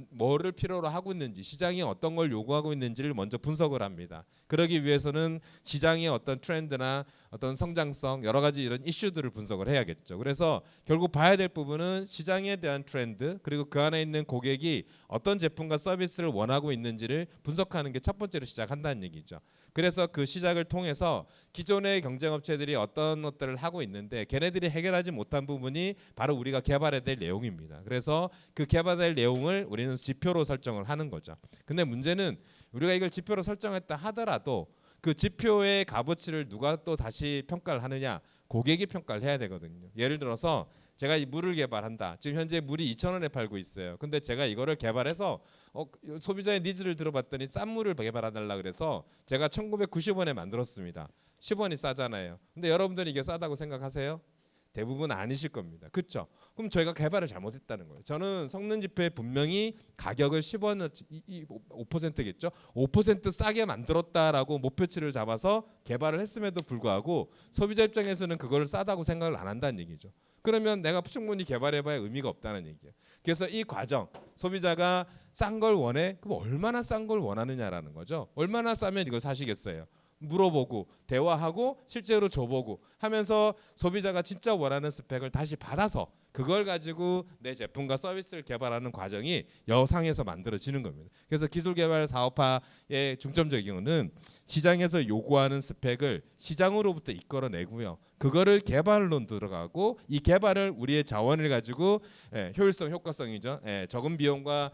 뭐를 필요로 하고 있는지 시장이 어떤 걸 요구하고 있는지를 먼저 분석을 합니다. 그러기 위해서는 시장의 어떤 트렌드나 어떤 성장성 여러 가지 이런 이슈들을 분석을 해야겠죠. 그래서 결국 봐야 될 부분은 시장에 대한 트렌드 그리고 그 안에 있는 고객이 어떤 제품과 서비스를 원하고 있는지를 분석하는 게 첫 번째로 시작한다는 얘기죠. 그래서 그 시작을 통해서 기존의 경쟁업체들이 어떤 것들을 하고 있는데 걔네들이 해결하지 못한 부분이 바로 우리가 개발해야 될 내용입니다. 그래서 그 개발될 내용을 우리는 지표로 설정을 하는 거죠. 근데 문제는 우리가 이걸 지표로 설정했다 하더라도 그 지표의 값어치를 누가 또 다시 평가를 하느냐? 고객이 평가를 해야 되거든요. 예를 들어서 제가 이 물을 개발한다. 지금 현재 물이 2,000원에 팔고 있어요. 근데 제가 이거를 개발해서 소비자의 니즈를 들어봤더니 싼 물을 개발해달라 그래서 제가 1,990원에 만들었습니다. 10원이 싸잖아요. 근데 여러분들은 이게 싸다고 생각하세요? 대부분 아니실 겁니다. 그렇죠? 그럼 저희가 개발을 잘못했다는 거예요. 저는 성능 지표에 분명히 가격을 10원 5%겠죠? 5% 싸게 만들었다라고 목표치를 잡아서 개발을 했음에도 불구하고 소비자 입장에서는 그거를 싸다고 생각을 안 한다는 얘기죠. 그러면 내가 충분히 개발해봐야 의미가 없다는 얘기예요. 그래서 이 과정, 소비자가 싼 걸 원해? 그럼 얼마나 싼 걸 원하느냐라는 거죠. 얼마나 싸면 이걸 사시겠어요? 물어보고 대화하고 실제로 줘보고 하면서 소비자가 진짜 원하는 스펙을 다시 받아서 그걸 가지고 내 제품과 서비스를 개발하는 과정이 여상에서 만들어지는 겁니다. 그래서 기술개발 사업화의 중점적인 경우는 시장에서 요구하는 스펙을 시장으로부터 이끌어내고요. 그거를 개발로 들어가고 이 개발을 우리의 자원을 가지고 효율성, 효과성이죠. 적은 비용과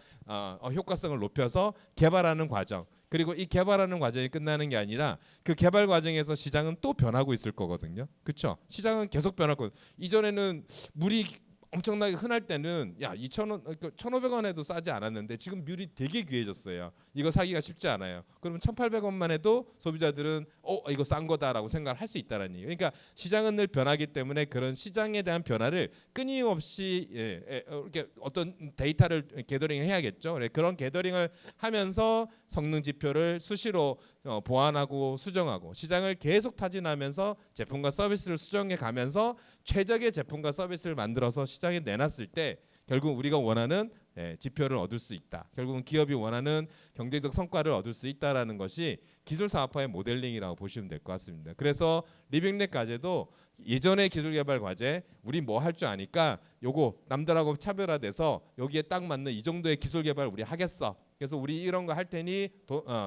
효과성을 높여서 개발하는 과정. 그리고 이 개발하는 과정이 끝나는 게 아니라 그 개발 과정에서 시장은 또 변하고 있을 거거든요. 그렇죠? 시장은 계속 변할 거예요. 이전에는 물이 엄청나게 흔할 때는 야 2,000원, 1,500원에도 싸지 않았는데 지금 물이 되게 귀해졌어요. 이거 사기가 쉽지 않아요. 그러면 1,800원만 해도 소비자들은 이거 싼 거다라고 생각을 할 수 있다는 얘기예요. 그러니까 시장은 늘 변하기 때문에 그런 시장에 대한 변화를 끊임없이 이렇게 어떤 데이터를 게더링을 해야겠죠. 그런 게더링을 하면서 성능 지표를 수시로 보완하고 수정하고 시장을 계속 타진하면서 제품과 서비스를 수정해 가면서 최적의 제품과 서비스를 만들어서 시장에 내놨을 때 결국 우리가 원하는 지표를 얻을 수 있다. 결국은 기업이 원하는 경제적 성과를 얻을 수 있다라는 것이 기술 사업화의 모델링이라고 보시면 될 것 같습니다. 그래서 리빙랩 과제도 예전의 기술 개발 과제 우리 뭐 할 줄 아니까 요거 남들하고 차별화돼서 여기에 딱 맞는 이 정도의 기술 개발 우리 하겠어. 그래서 우리 이런 거 할 테니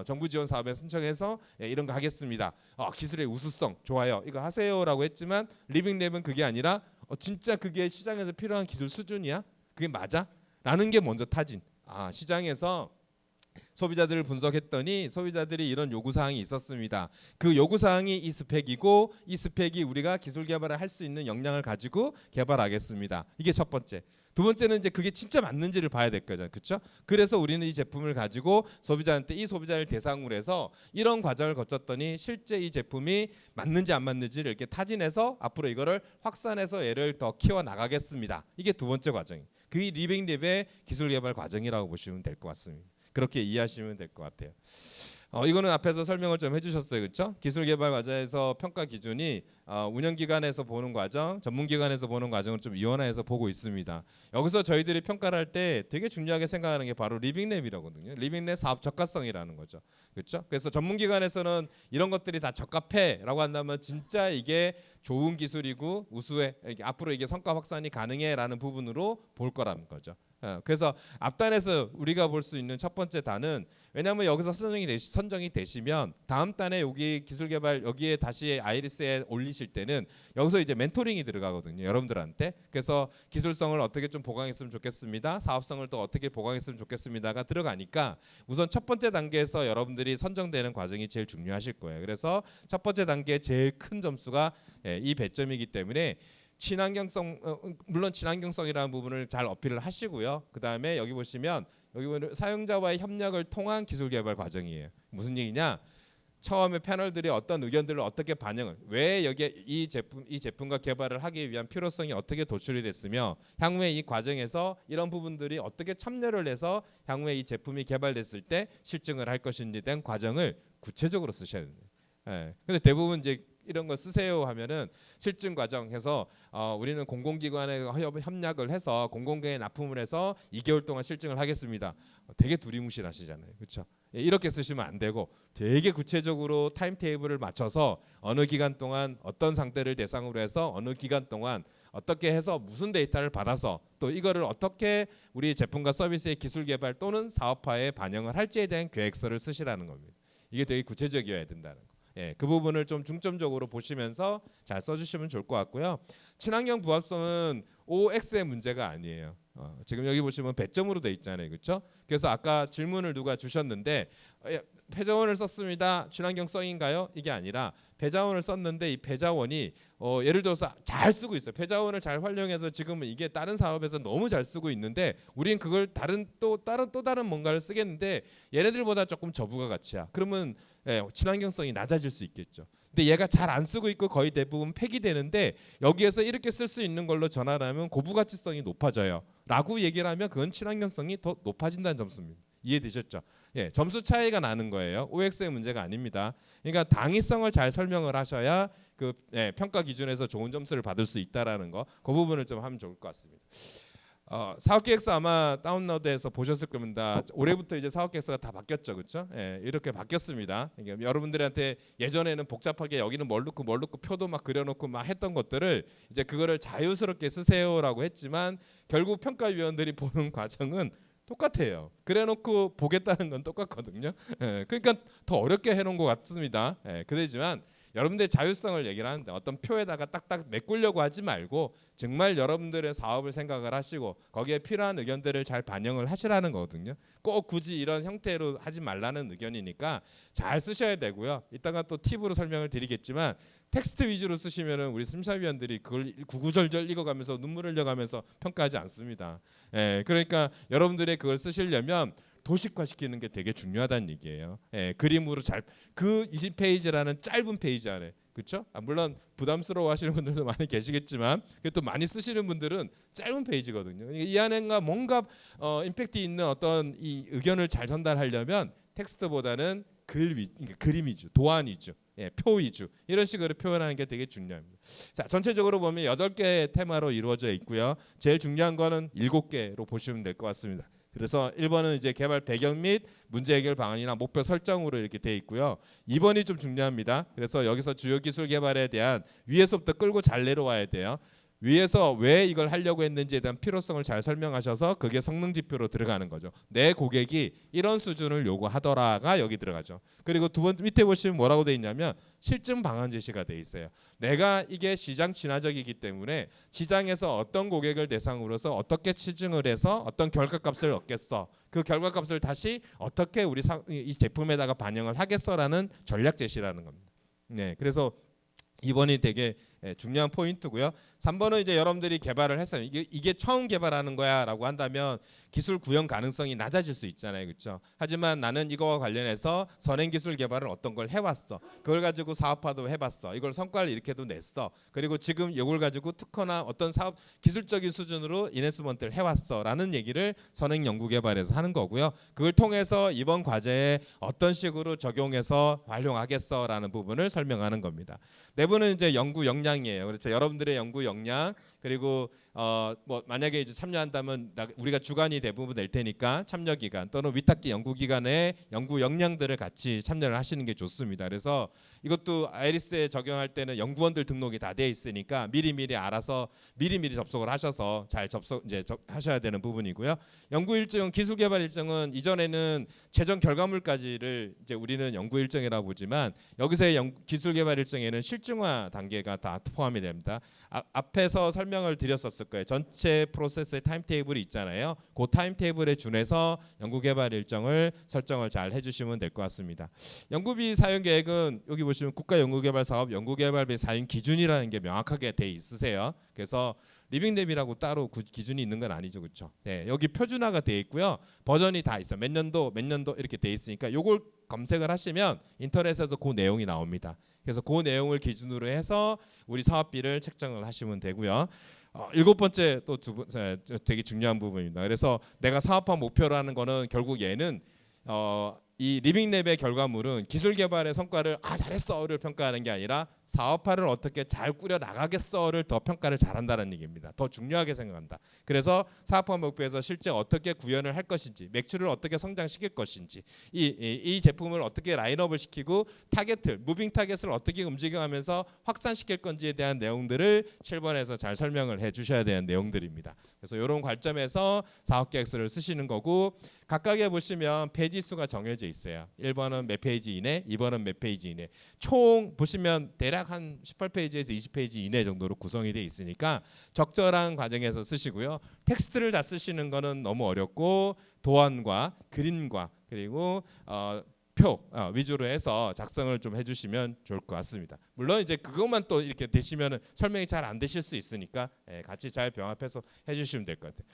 정부 지원 사업에 신청해서 이런 거 하겠습니다. 기술의 우수성 좋아요. 이거 하세요라고 했지만 리빙랩은 그게 아니라 진짜 그게 시장에서 필요한 기술 수준이야? 그게 맞아? 라는 게 먼저 타진. 시장에서 소비자들을 분석했더니 소비자들이 이런 요구사항이 있었습니다. 그 요구사항이 이 스펙이고 이 스펙이 우리가 기술 개발을 할 수 있는 역량을 가지고 개발하겠습니다. 이게 첫 번째. 두 번째는 이제 그게 진짜 맞는지를 봐야 될 거잖아요. 그렇죠? 그래서 우리는 이 제품을 가지고 소비자한테 이 소비자를 대상으로 해서 이런 과정을 거쳤더니 실제 이 제품이 맞는지 안 맞는지를 이렇게 타진해서 앞으로 이거를 확산해서 얘를 더 키워 나가겠습니다. 이게 두 번째 과정이에요. 그게 리빙랩의 기술 개발 과정이라고 보시면 될 것 같습니다. 그렇게 이해하시면 될 것 같아요. 이거는 앞에서 설명을 좀 해주셨어요, 그렇죠? 기술 개발 과제에서 평가 기준이 운영 기관에서 보는 과정, 전문 기관에서 보는 과정을 좀 이원화해서 보고 있습니다. 여기서 저희들이 평가를 할 때 되게 중요하게 생각하는 게 바로 리빙랩이라거든요. 리빙랩 사업 적합성이라는 거죠, 그렇죠? 그래서 전문 기관에서는 이런 것들이 다 적합해라고 한다면 진짜 이게 좋은 기술이고 우수해, 앞으로 이게 성과 확산이 가능해라는 부분으로 볼 거라는 거죠. 그래서 앞단에서 우리가 볼 수 있는 첫 번째 단은 왜냐하면 여기서 선정이 되시면 다음 단에 여기 기술개발 여기에 다시 아이리스에 올리실 때는 여기서 이제 멘토링이 들어가거든요, 여러분들한테. 그래서 기술성을 어떻게 좀 보강했으면 좋겠습니다, 사업성을 또 어떻게 보강했으면 좋겠습니다가 들어가니까 우선 첫 번째 단계에서 여러분들이 선정되는 과정이 제일 중요하실 거예요. 그래서 첫 번째 단계 제일 큰 점수가 이 배점이기 때문에 친환경성, 물론 친환경성이라는 부분을 잘 어필을 하시고요. 그 다음에 여기 보시면 사용자와의 협력을 통한 기술 개발 과정이에요. 무슨 얘기냐? 처음에 패널들이 어떤 의견들을 어떻게 반영을, 왜 여기에 이 제품과 개발을 하기 위한 필요성이 어떻게 도출이 됐으며 향후에 이 과정에서 이런 부분들이 어떻게 참여를 해서 향후에 이 제품이 개발됐을 때 실증을 할 것인지 된 과정을 구체적으로 쓰셔야 됩니다. 근데 대부분 이제 이런 거 쓰세요 하면은 실증 과정에서 우리는 공공기관에 협력을 해서 공공기관에 납품을 해서 2개월 동안 실증을 하겠습니다. 되게 두리뭉실하시잖아요, 그렇죠? 이렇게 쓰시면 안 되고 되게 구체적으로 타임테이블을 맞춰서 어느 기간 동안 어떤 상태를 대상으로 해서 어느 기간 동안 어떻게 해서 무슨 데이터를 받아서 또 이거를 어떻게 우리 제품과 서비스의 기술 개발 또는 사업화에 반영을 할지에 대한 계획서를 쓰시라는 겁니다. 이게 되게 구체적이어야 된다는 거. 그 부분을 좀 중점적으로 보시면서 잘 써주시면 좋을 것 같고요. 친환경 부합성은 OX의 문제가 아니에요. 지금 여기 보시면 배점으로 돼 있잖아요, 그렇죠? 그래서 아까 질문을 누가 주셨는데 패자원을 썼습니다, 친환경성인가요? 이게 아니라 패자원을 썼는데 이 패자원이 예를 들어서 잘 쓰고 있어요. 패자원을 잘 활용해서 지금은 이게 다른 사업에서 너무 잘 쓰고 있는데 우리는 그걸 또 다른 뭔가를 쓰겠는데 얘네들보다 조금 저부가 가치야. 그러면 친환경성이 낮아질 수 있겠죠. 근데 얘가 잘 안 쓰고 있고 거의 대부분 폐기되는데 여기에서 이렇게 쓸 수 있는 걸로 전환을 하면 고부가치성이 높아져요. 라고 얘기를 하면 그건 친환경성이 더 높아진다는 점수입니다. 이해되셨죠? 예, 점수 차이가 나는 거예요. OX의 문제가 아닙니다. 그러니까 당위성을 잘 설명을 하셔야 그 평가 기준에서 좋은 점수를 받을 수 있다라는 거, 그 부분을 좀 하면 좋을 것 같습니다. 사업계획서 아마 다운로드해서 보셨을 겁니다. 올해부터 이제 사업계획서가 다 바뀌었죠, 그렇죠? 예, 이렇게 바뀌었습니다. 그러니까 여러분들한테 예전에는 복잡하게 여기는 뭘 넣고 표도 막 그려놓고 막 했던 것들을 이제 그거를 자유스럽게 쓰세요라고 했지만 결국 평가위원들이 보는 과정은 똑같아요. 그래놓고 보겠다는 건 똑같거든요. 예, 그러니까 더 어렵게 해놓은 것 같습니다. 예, 그러지만 여러분들의 자율성을 얘기를 하는데 어떤 표에다가 딱딱 메꾸려고 하지 말고 정말 여러분들의 사업을 생각을 하시고 거기에 필요한 의견들을 잘 반영을 하시라는 거거든요. 꼭 굳이 이런 형태로 하지 말라는 의견이니까 잘 쓰셔야 되고요. 이따가 또 팁으로 설명을 드리겠지만 텍스트 위주로 쓰시면은 우리 심사위원들이 그걸 구구절절 읽어가면서 눈물 흘려가면서 평가하지 않습니다. 예, 그러니까 여러분들이 그걸 쓰시려면 도식화시키는 게 되게 중요하다는 얘기예요. 예, 그림으로 잘 그 20페이지라는 짧은 페이지 안에 그렇죠? 물론 부담스러워하시는 분들도 많이 계시겠지만 또 많이 쓰시는 분들은 짧은 페이지거든요. 이 안에가 뭔가 임팩트 있는 어떤 이 의견을 잘 전달하려면 텍스트보다는 그림 위주, 도안 위주, 예, 표 위주 이런 식으로 표현하는 게 되게 중요합니다. 자, 전체적으로 보면 8개의 테마로 이루어져 있고요. 제일 중요한 거는 7개로 보시면 될 것 같습니다. 그래서 1번은 이제 개발 배경 및 문제 해결 방안이나 목표 설정으로 이렇게 돼 있고요. 2번이 좀 중요합니다. 그래서 여기서 주요 기술 개발에 대한 위에서부터 끌고 잘 내려와야 돼요. 위에서 왜 이걸 하려고 했는지에 대한 필요성을 잘 설명하셔서 그게 성능 지표로 들어가는 거죠. 내 고객이 이런 수준을 요구하더라가 여기 들어가죠. 그리고 두 번 밑에 보시면 뭐라고 돼 있냐면 실증 방안 제시가 돼 있어요. 내가 이게 시장 친화적이기 때문에 시장에서 어떤 고객을 대상으로서 어떻게 치증을 해서 어떤 결과값을 얻겠어. 그 결과값을 다시 어떻게 우리 이 제품에다가 반영을 하겠어라는 전략 제시라는 겁니다. 네, 그래서 2번이 되게 중요한 포인트고요. 3번은 이제 여러분들이 개발을 했어요. 이게 처음 개발하는 거야라고 한다면 기술 구현 가능성이 낮아질 수 있잖아요, 그렇죠? 하지만 나는 이거와 관련해서 선행 기술 개발을 어떤 걸 해왔어. 그걸 가지고 사업화도 해봤어. 이걸 성과를 이렇게도 냈어. 그리고 지금 이걸 가지고 특허나 어떤 사업 기술적인 수준으로 인해스먼트를 해왔어라는 얘기를 선행 연구 개발에서 하는 거고요. 그걸 통해서 이번 과제에 어떤 식으로 적용해서 활용하겠어라는 부분을 설명하는 겁니다. 내부는 이제 연구 역량이에요. 그렇죠? 여러분들의 연구 역량 그리고 뭐 만약에 이제 참여한다면 우리가 주관이 대부분 낼 테니까 참여 기간 또는 위탁기 연구 기관의 연구 역량들을 같이 참여를 하시는 게 좋습니다. 그래서 이것도 아이리스에 적용할 때는 연구원들 등록이 다 돼 있으니까 미리미리 알아서 미리미리 접속을 하셔서 잘 하셔야 되는 부분이고요. 연구 일정, 기술 개발 일정은 이전에는 최종 결과물까지를 이제 우리는 연구 일정이라고 보지만 여기서의 기술 개발 일정에는 실증화 단계가 다 포함이 됩니다. 앞에서 설명을 드렸었을 거예요. 전체 프로세스의 타임테이블이 있잖아요. 그 타임테이블에 준해서 연구개발 일정을 설정을 잘 해주시면 될 것 같습니다. 연구비 사용 계획은 여기 보시면 국가연구개발사업 연구개발비 사용 기준이라는 게 명확하게 돼 있으세요. 그래서 리빙랩이라고 따로 기준이 있는 건 아니죠, 그렇죠? 네, 여기 표준화가 돼 있고요. 버전이 다 있어. 몇 년도 이렇게 돼 있으니까 요걸 검색을 하시면 인터넷에서 그 내용이 나옵니다. 그래서 그 내용을 기준으로 해서 우리 사업비를 책정을 하시면 되고요. 7번째 또 되게 중요한 부분입니다. 그래서 내가 사업화 목표라는 거는 결국 얘는 이 리빙랩의 결과물은 기술 개발의 성과를 잘했어를 평가하는 게 아니라 사업화를 어떻게 잘 꾸려 나가겠어를 더 평가를 잘한다는 얘기입니다. 더 중요하게 생각한다. 그래서 사업화 목표에서 실제 어떻게 구현을 할 것인지, 매출을 어떻게 성장시킬 것인지, 이 제품을 어떻게 라인업을 시키고 무빙 타겟을 어떻게 움직여가면서 확산시킬 건지에 대한 내용들을 7번에서 잘 설명을 해주셔야 되는 내용들입니다. 그래서 이런 관점에서 사업계획서를 쓰시는 거고 각각에 보시면 페이지 수가 정해져 있어요. 1번은 몇 페이지 이내, 2번은 몇 페이지 이내. 총 보시면 대략 한 18페이지에서 20페이지 이내 정도로 구성이 되어 있으니까 적절한 과정에서 쓰시고요. 텍스트를 다 쓰시는 거는 너무 어렵고 도안과 그림과 그리고 표 위주로 해서 작성을 좀 해주시면 좋을 것 같습니다. 물론 이제 그것만 또 이렇게 되시면 설명이 잘 안 되실 수 있으니까 같이 잘 병합해서 해주시면 될 것 같아요.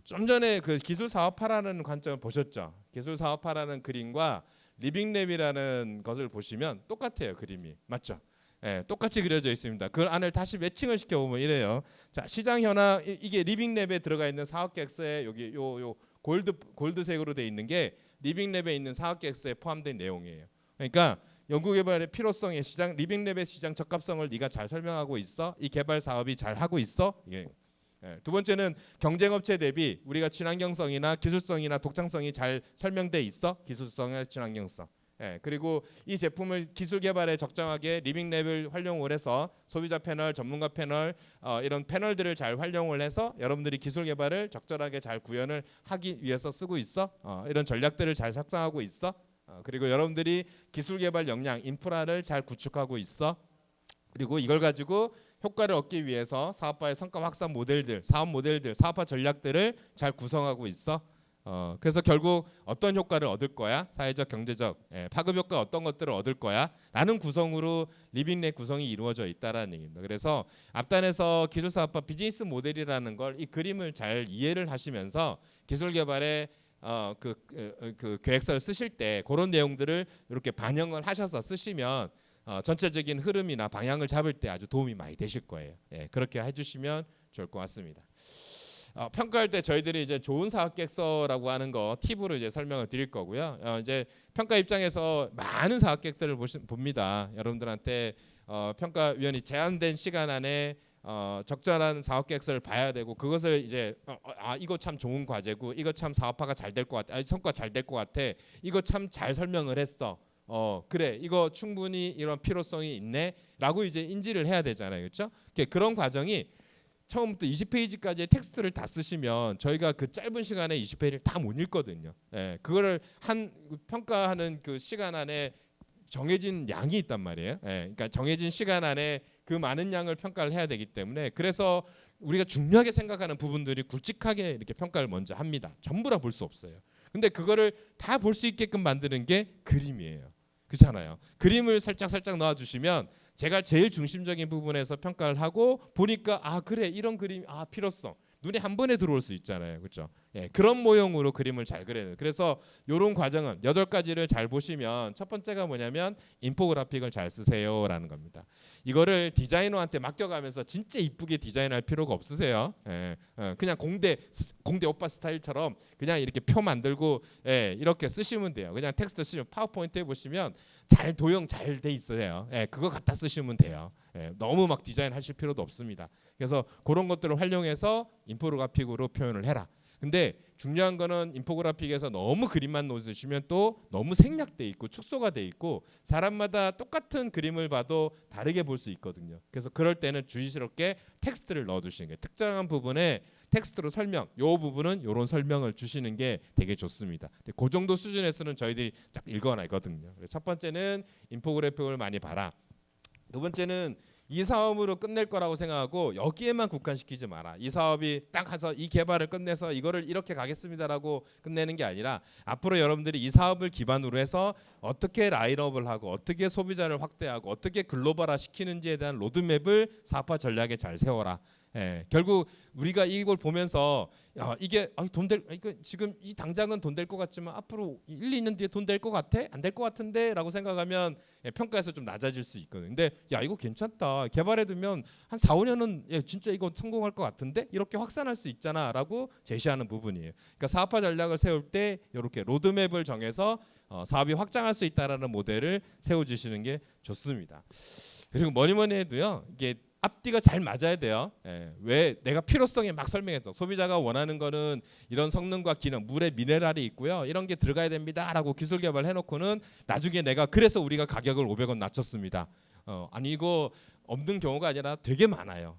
좀 전에 그 기술 사업화라는 관점을 보셨죠? 기술 사업화라는 그림과 리빙랩이라는 것을 보시면 똑같아요, 그림이. 맞죠? 예, 똑같이 그려져 있습니다. 그 안을 다시 매칭을 시켜보면 이래요. 자, 시장 현황 이게 리빙랩에 들어가 있는 사업 계획서에 여기 요 골드색으로 돼 있는 게 리빙랩에 있는 사업 계획서에 포함된 내용이에요. 그러니까 연구개발의 필요성의 시장 리빙랩의 시장 적합성을 네가 잘 설명하고 있어? 이 개발 사업이 잘 하고 있어? 예. 두 번째는 경쟁업체 대비 우리가 친환경성이나 기술성이나 독창성이 잘 설명돼 있어? 기술성과 친환경성. 그리고 이 제품을 기술 개발에 적정하게 리빙랩을 활용을 해서 소비자 패널, 전문가 패널 이런 패널들을 잘 활용을 해서 여러분들이 기술 개발을 적절하게 잘 구현을 하기 위해서 쓰고 있어? 이런 전략들을 잘 작성하고 있어? 그리고 여러분들이 기술 개발 역량, 인프라를 잘 구축하고 있어? 그리고 이걸 가지고 효과를 얻기 위해서 사업화의 성과 확산 모델들, 사업 모델들, 사업화 전략들을 잘 구성하고 있어? 그래서 결국 어떤 효과를 얻을 거야? 사회적, 경제적, 파급 효과 어떤 것들을 얻을 거야? 라는 구성으로 리빙랩 구성이 이루어져 있다라는 얘기입니다. 그래서 앞단에서 기술사업화 비즈니스 모델이라는 걸 이 그림을 잘 이해를 하시면서 기술 개발에 그 계획서를 쓰실 때 그런 내용들을 이렇게 반영을 하셔서 쓰시면 전체적인 흐름이나 방향을 잡을 때 아주 도움이 많이 되실 거예요. 그렇게 해주시면 좋을 것 같습니다. 평가할 때 저희들이 이제 좋은 사업 계획서라고 하는 거 팁으로 이제 설명을 드릴 거고요. 이제 평가 입장에서 많은 사업 계획들을 봅니다. 여러분들한테 평가위원이 제한된 시간 안에 적절한 사업 계획서를 봐야 되고 그것을 이제 이거 참 좋은 과제고 이거 참 사업화가 잘 될 것 같아, 성과 잘 될 것 같아, 이거 참 잘 설명을 했어. 그래 이거 충분히 이런 필요성이 있네라고 이제 인지를 해야 되잖아요, 그렇죠? 그런 과정이 처음부터 20페이지까지의 텍스트를 다 쓰시면 저희가 그 짧은 시간에 20페이지를 다 못 읽거든요. 그거를 한 평가하는 그 시간 안에 정해진 양이 있단 말이에요. 그러니까 정해진 시간 안에 그 많은 양을 평가를 해야 되기 때문에 그래서 우리가 중요하게 생각하는 부분들이 굵직하게 이렇게 평가를 먼저 합니다. 전부 다 볼 수 없어요. 근데 그거를 다 볼 수 있게끔 만드는 게 그림이에요. 그렇잖아요. 그림을 살짝 넣어주시면 제가 제일 중심적인 부분에서 평가를 하고 보니까 그래 이런 그림 필요성 눈에 한 번에 들어올 수 있잖아요, 그렇죠? 그런 모형으로 그림을 잘 그려야 돼요. 그래서 이런 과정은 8가지를 잘 보시면 첫 번째가 뭐냐면 인포그래픽을 잘 쓰세요라는 겁니다. 이거를 디자이너한테 맡겨가면서 진짜 이쁘게 디자인할 필요가 없으세요. 그냥 공대 오빠 스타일처럼 그냥 이렇게 표 만들고 이렇게 쓰시면 돼요. 그냥 텍스트 쓰시면 파워포인트에 보시면 잘 도형 잘 돼 있어요. 그거 갖다 쓰시면 돼요. 너무 막 디자인 하실 필요도 없습니다. 그래서 그런 것들을 활용해서 인포그래픽으로 표현을 해라. 근데 중요한 거는 인포그래픽에서 너무 그림만 놓으시면 또 너무 생략돼 있고 축소가 돼 있고 사람마다 똑같은 그림을 봐도 다르게 볼 수 있거든요. 그래서 그럴 때는 주의스럽게 텍스트를 넣어주시는 게 특정한 부분에 텍스트로 설명, 요 부분은 요런 설명을 주시는 게 되게 좋습니다. 근데 그 정도 수준에서는 저희들이 딱 읽어내거든요. 첫 번째는 인포그래픽을 많이 봐라. 두 번째는 이 사업으로 끝낼 거라고 생각하고 여기에만 국한시키지 마라. 이 사업이 딱 해서 이 개발을 끝내서 이거를 이렇게 가겠습니다라고 끝내는 게 아니라 앞으로 여러분들이 이 사업을 기반으로 해서 어떻게 라인업을 하고 어떻게 소비자를 확대하고 어떻게 글로벌화 시키는지에 대한 로드맵을 사업화 전략에 잘 세워라. 결국 우리가 이걸 보면서 이게 이거 지금 이 당장은 돈 될 것 같지만 앞으로 1, 2년 뒤에 돈 될 것 같아? 안 될 것 같은데?라고 생각하면 평가에서 좀 낮아질 수 있거든요. 근데 이거 괜찮다. 개발해두면 한 4, 5년은 진짜 이거 성공할 것 같은데? 이렇게 확산할 수 있잖아라고 제시하는 부분이에요. 그러니까 사업화 전략을 세울 때 이렇게 로드맵을 정해서 사업이 확장할 수 있다라는 모델을 세워주시는 게 좋습니다. 그리고 뭐니 해도요. 이게 앞뒤가 잘 맞아야 돼요. 왜 내가 필요성에 막 설명했어. 소비자가 원하는 거는 이런 성능과 기능, 물에 미네랄이 있고요. 이런 게 들어가야 됩니다라고 기술 개발 해놓고는 나중에 내가 그래서 우리가 가격을 500원 낮췄습니다. 아니 이거 없는 경우가 아니라 되게 많아요.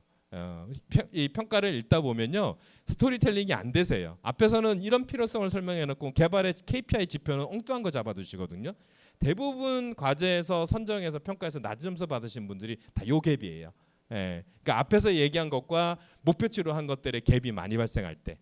이 평가를 읽다 보면요. 스토리텔링이 안 되세요. 앞에서는 이런 필요성을 설명해놓고 개발의 KPI 지표는 엉뚱한 거 잡아두시거든요. 대부분 과제에서 선정해서 평가해서 낮은 점수 받으신 분들이 다 요 갭이에요. 그러니까 앞에서 얘기한 것과 목표치로 한 것들의 갭이 많이 발생할 때,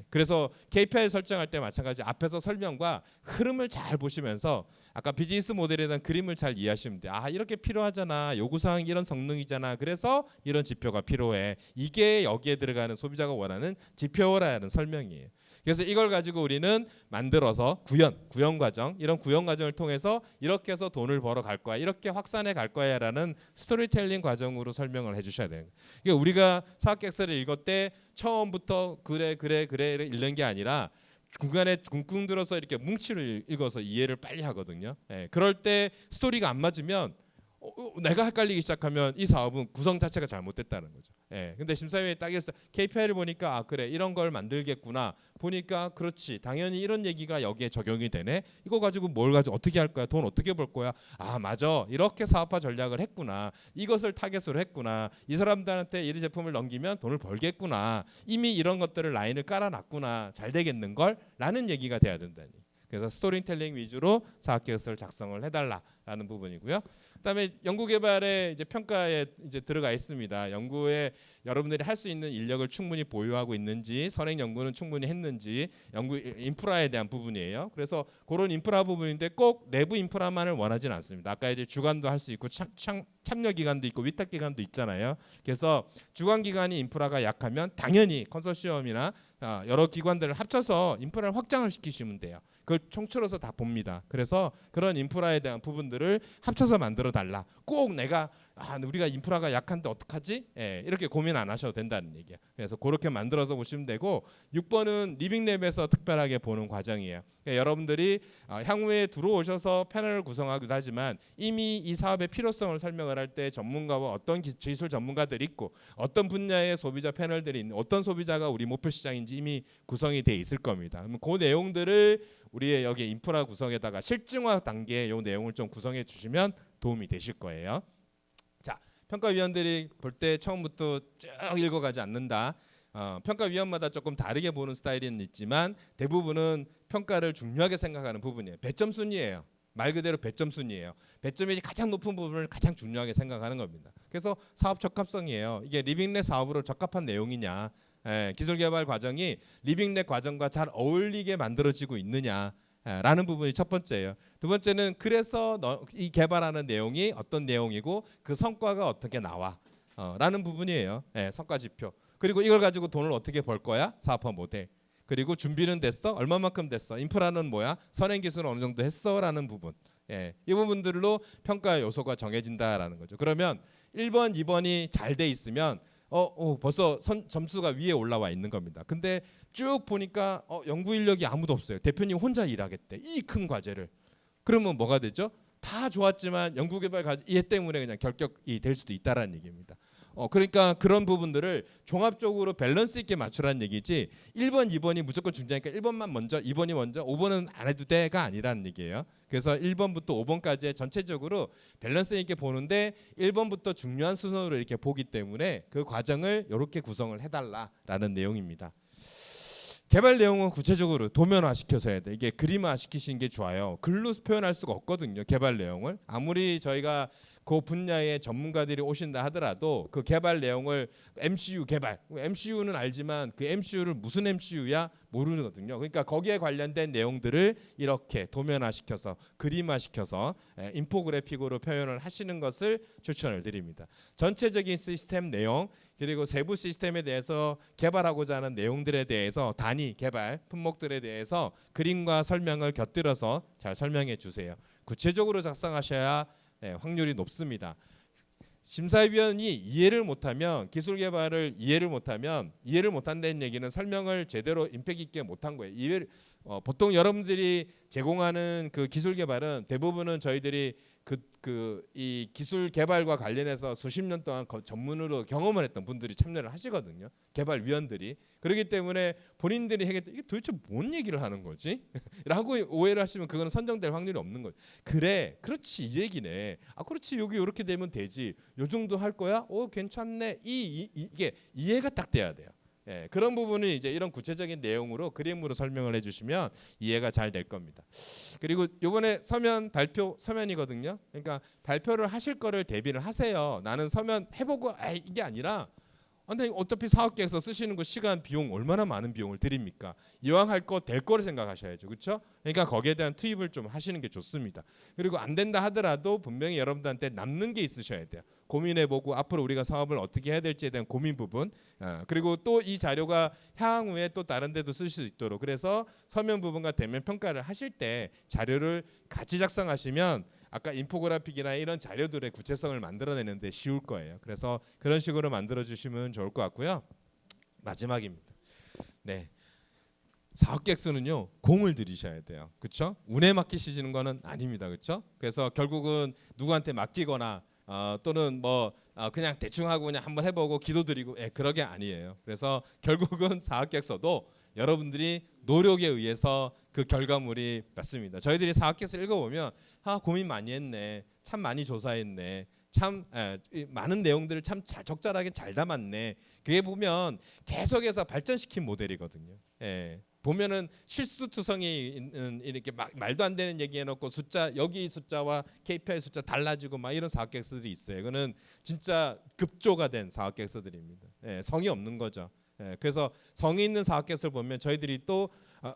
그래서 KPI 설정할 때 마찬가지 앞에서 설명과 흐름을 잘 보시면서 아까 비즈니스 모델에 대한 그림을 잘 이해하시면 돼요. 이렇게 필요하잖아. 요구사항이 이런 성능이잖아. 그래서 이런 지표가 필요해. 이게 여기에 들어가는 소비자가 원하는 지표라는 설명이에요. 그래서 이걸 가지고 우리는 만들어서 구현 과정, 이런 구현 과정을 통해서 이렇게 해서 돈을 벌어 갈 거야, 이렇게 확산해 갈 거야라는 스토리텔링 과정으로 설명을 해주셔야 돼요. 그러니까 우리가 사학객서를 읽을 때 처음부터 그래 읽는 게 아니라 중간에 쿵쿵 들어서 이렇게 뭉치를 읽어서 이해를 빨리 하거든요. 예, 그럴 때 스토리가 안 맞으면 내가 헷갈리기 시작하면 이 사업은 구성 자체가 잘못됐다는 거죠. 예, 근데 심사위원이 딱 해서 KPI를 보니까 아 그래 이런 걸 만들겠구나 보니까 그렇지 당연히 이런 얘기가 여기에 적용이 되네. 이거 가지고 뭘 가지고 어떻게 할 거야? 돈 어떻게 벌 거야? 아 맞아 이렇게 사업화 전략을 했구나. 이것을 타겟으로 했구나. 이 사람들한테 이 제품을 넘기면 돈을 벌겠구나. 이미 이런 것들을 라인을 깔아놨구나. 잘 되겠는 걸? 라는 얘기가 돼야 된다니. 그래서 스토리텔링 위주로 사업계획서를 작성을 해달라라는 부분이고요. 그다음에 연구개발의 이제 평가에 이제 들어가 있습니다. 연구에 여러분들이 할 수 있는 인력을 충분히 보유하고 있는지, 선행 연구는 충분히 했는지, 연구 인프라에 대한 부분이에요. 그래서 그런 인프라 부분인데 꼭 내부 인프라만을 원하지는 않습니다. 아까 이제 주관도 할 수 있고 참여 기관도 있고 위탁 기관도 있잖아요. 그래서 주관 기관이 인프라가 약하면 당연히 컨소시엄이나 여러 기관들을 합쳐서 인프라를 확장을 시키시면 돼요. 그걸 총추로서 다 봅니다. 그래서 그런 인프라에 대한 부분들을 합쳐서 만들어 달라. 꼭 내가 우리가 인프라가 약한데 어떡하지? 예, 이렇게 고민 안 하셔도 된다는 얘기예요. 그래서 그렇게 만들어서 보시면 되고 6번은 리빙랩에서 특별하게 보는 과정이에요. 그러니까 여러분들이 향후에 들어오셔서 패널을 구성하기도 하지만 이미 이 사업의 필요성을 설명을 할 때 전문가와 어떤 기술 전문가들이 있고 어떤 분야의 소비자 패널들이 있는 어떤 소비자가 우리 목표 시장인지 이미 구성이 돼 있을 겁니다. 그럼 그 내용들을 우리의 여기 인프라 구성에다가 실증화 단계의 이 내용을 좀 구성해 주시면 도움이 되실 거예요. 자, 평가위원들이 볼 때 처음부터 쭉 읽어가지 않는다. 평가위원마다 조금 다르게 보는 스타일은 있지만 대부분은 평가를 중요하게 생각하는 부분이에요. 배점 순위예요. 말 그대로 배점 순위예요. 배점이 가장 높은 부분을 가장 중요하게 생각하는 겁니다. 그래서 사업 적합성이에요. 이게 리빙랩 사업으로 적합한 내용이냐, 기술개발 과정이 리빙랩 과정과 잘 어울리게 만들어지고 있느냐 라는 부분이 첫 번째예요. 두 번째는 그래서 이 개발하는 내용이 어떤 내용이고 그 성과가 어떻게 나와 라는 부분이에요. 성과 지표. 그리고 이걸 가지고 돈을 어떻게 벌 거야? 사업화 모델. 그리고 준비는 됐어? 얼마만큼 됐어? 인프라는 뭐야? 선행 기술은 어느 정도 했어? 라는 부분. 이 부분들로 평가 요소가 정해진다라는 거죠. 그러면 1번, 2번이 잘 돼 있으면 벌써 점수가 위에 올라와 있는 겁니다. 근데 쭉 보니까 연구 인력이 아무도 없어요. 대표님 혼자 일하겠대. 이 큰 과제를. 그러면 뭐가 되죠? 다 좋았지만 연구개발 이해 때문에 그냥 결격이 될 수도 있다라는 얘기입니다. 그러니까 그런 부분들을 종합적으로 밸런스 있게 맞추라는 얘기지 1번, 2번이 무조건 중요하니까 1번만 먼저, 2번이 먼저, 5번은 안 해도 돼가 아니라는 얘기예요. 그래서 1번부터 5번까지 전체적으로 밸런스 있게 보는데 1번부터 중요한 순서로 이렇게 보기 때문에 그 과정을 이렇게 구성을 해달라라는 내용입니다. 개발 내용은 구체적으로 도면화 시켜서 해야 돼. 이게 그림화 시키시는 게 좋아요. 글로 표현할 수가 없거든요. 개발 내용을. 아무리 저희가 그 분야의 전문가들이 오신다 하더라도 그 개발 내용을 MCU 개발, MCU는 알지만 그 MCU를 무슨 MCU야 모르거든요. 그러니까 거기에 관련된 내용들을 이렇게 도면화시켜서 그림화시켜서 인포그래픽으로 표현을 하시는 것을 추천을 드립니다. 전체적인 시스템 내용 그리고 세부 시스템에 대해서 개발하고자 하는 내용들에 대해서 단위 개발 품목들에 대해서 그림과 설명을 곁들여서 잘 설명해 주세요. 구체적으로 작성하셔야 확률이 높습니다. 심사위원이 이해를 못하면 기술 개발을 이해를 못한다는 얘기는 설명을 제대로 임팩트 있게 못한 거예요. 보통 여러분들이 제공하는 그 기술 개발은 대부분은 저희들이 이 기술 개발과 관련해서 수십 년 동안 전문으로 경험을 했던 분들이 참여를 하시거든요. 개발위원들이. 그렇기 때문에 본인들이 하겠다. 이게 도대체 뭔 얘기를 하는 거지? 라고 오해를 하시면 그거는 선정될 확률이 없는 거죠. 그래, 그렇지 이 얘기네. 그렇지 여기 이렇게 되면 되지. 요 정도 할 거야? 괜찮네. 이게 이해가 딱 돼야 돼요. 그런 부분은 이제 이런 구체적인 내용으로 그림으로 설명을 해주시면 이해가 잘 될 겁니다. 그리고 이번에 서면 발표 서면이거든요. 그러니까 발표를 하실 거를 대비를 하세요. 나는 서면 해보고 이게 아니라 근데 어차피 사업 계획서 쓰시는 거 시간 비용 얼마나 많은 비용을 드립니까? 이왕 할 거 될 거를 생각하셔야죠. 그렇죠? 그러니까 거기에 대한 투입을 좀 하시는 게 좋습니다. 그리고 안 된다 하더라도 분명히 여러분들한테 남는 게 있으셔야 돼요. 고민해보고 앞으로 우리가 사업을 어떻게 해야 될지에 대한 고민 부분, 그리고 또 이 자료가 향후에 또 다른 데도 쓸 수 있도록, 그래서 서면 부분과 대면 평가를 하실 때 자료를 같이 작성하시면 아까 인포그래픽이나 이런 자료들의 구체성을 만들어내는데 쉬울 거예요. 그래서 그런 식으로 만들어 주시면 좋을 것 같고요. 마지막입니다. 네, 사업계획서는요 공을 들이셔야 돼요. 그렇죠? 운에 맡기시는 거는 아닙니다. 그렇죠? 그래서 결국은 누구한테 맡기거나 또는 뭐 그냥 대충 하고 그냥 한번 해보고 기도드리고 그러게 아니에요. 그래서 결국은 사업계획서도 여러분들이 노력에 의해서 그 결과물이 맞습니다. 저희들이 사업계획서 읽어보면 고민 많이 했네, 참 많이 조사했네, 참 많은 내용들을 참 적절하게 잘 담았네. 그게 보면 계속해서 발전시킨 모델이거든요. 보면은 실수투성이 있는 이렇게 말도 안 되는 얘기 해놓고 숫자 여기 숫자와 KPI 숫자 달라지고 막 이런 사업계획서들이 있어요. 이거는 진짜 급조가 된 사업계획서들입니다. 성의 없는 거죠. 그래서 성의 있는 사업계획서를 보면 저희들이 또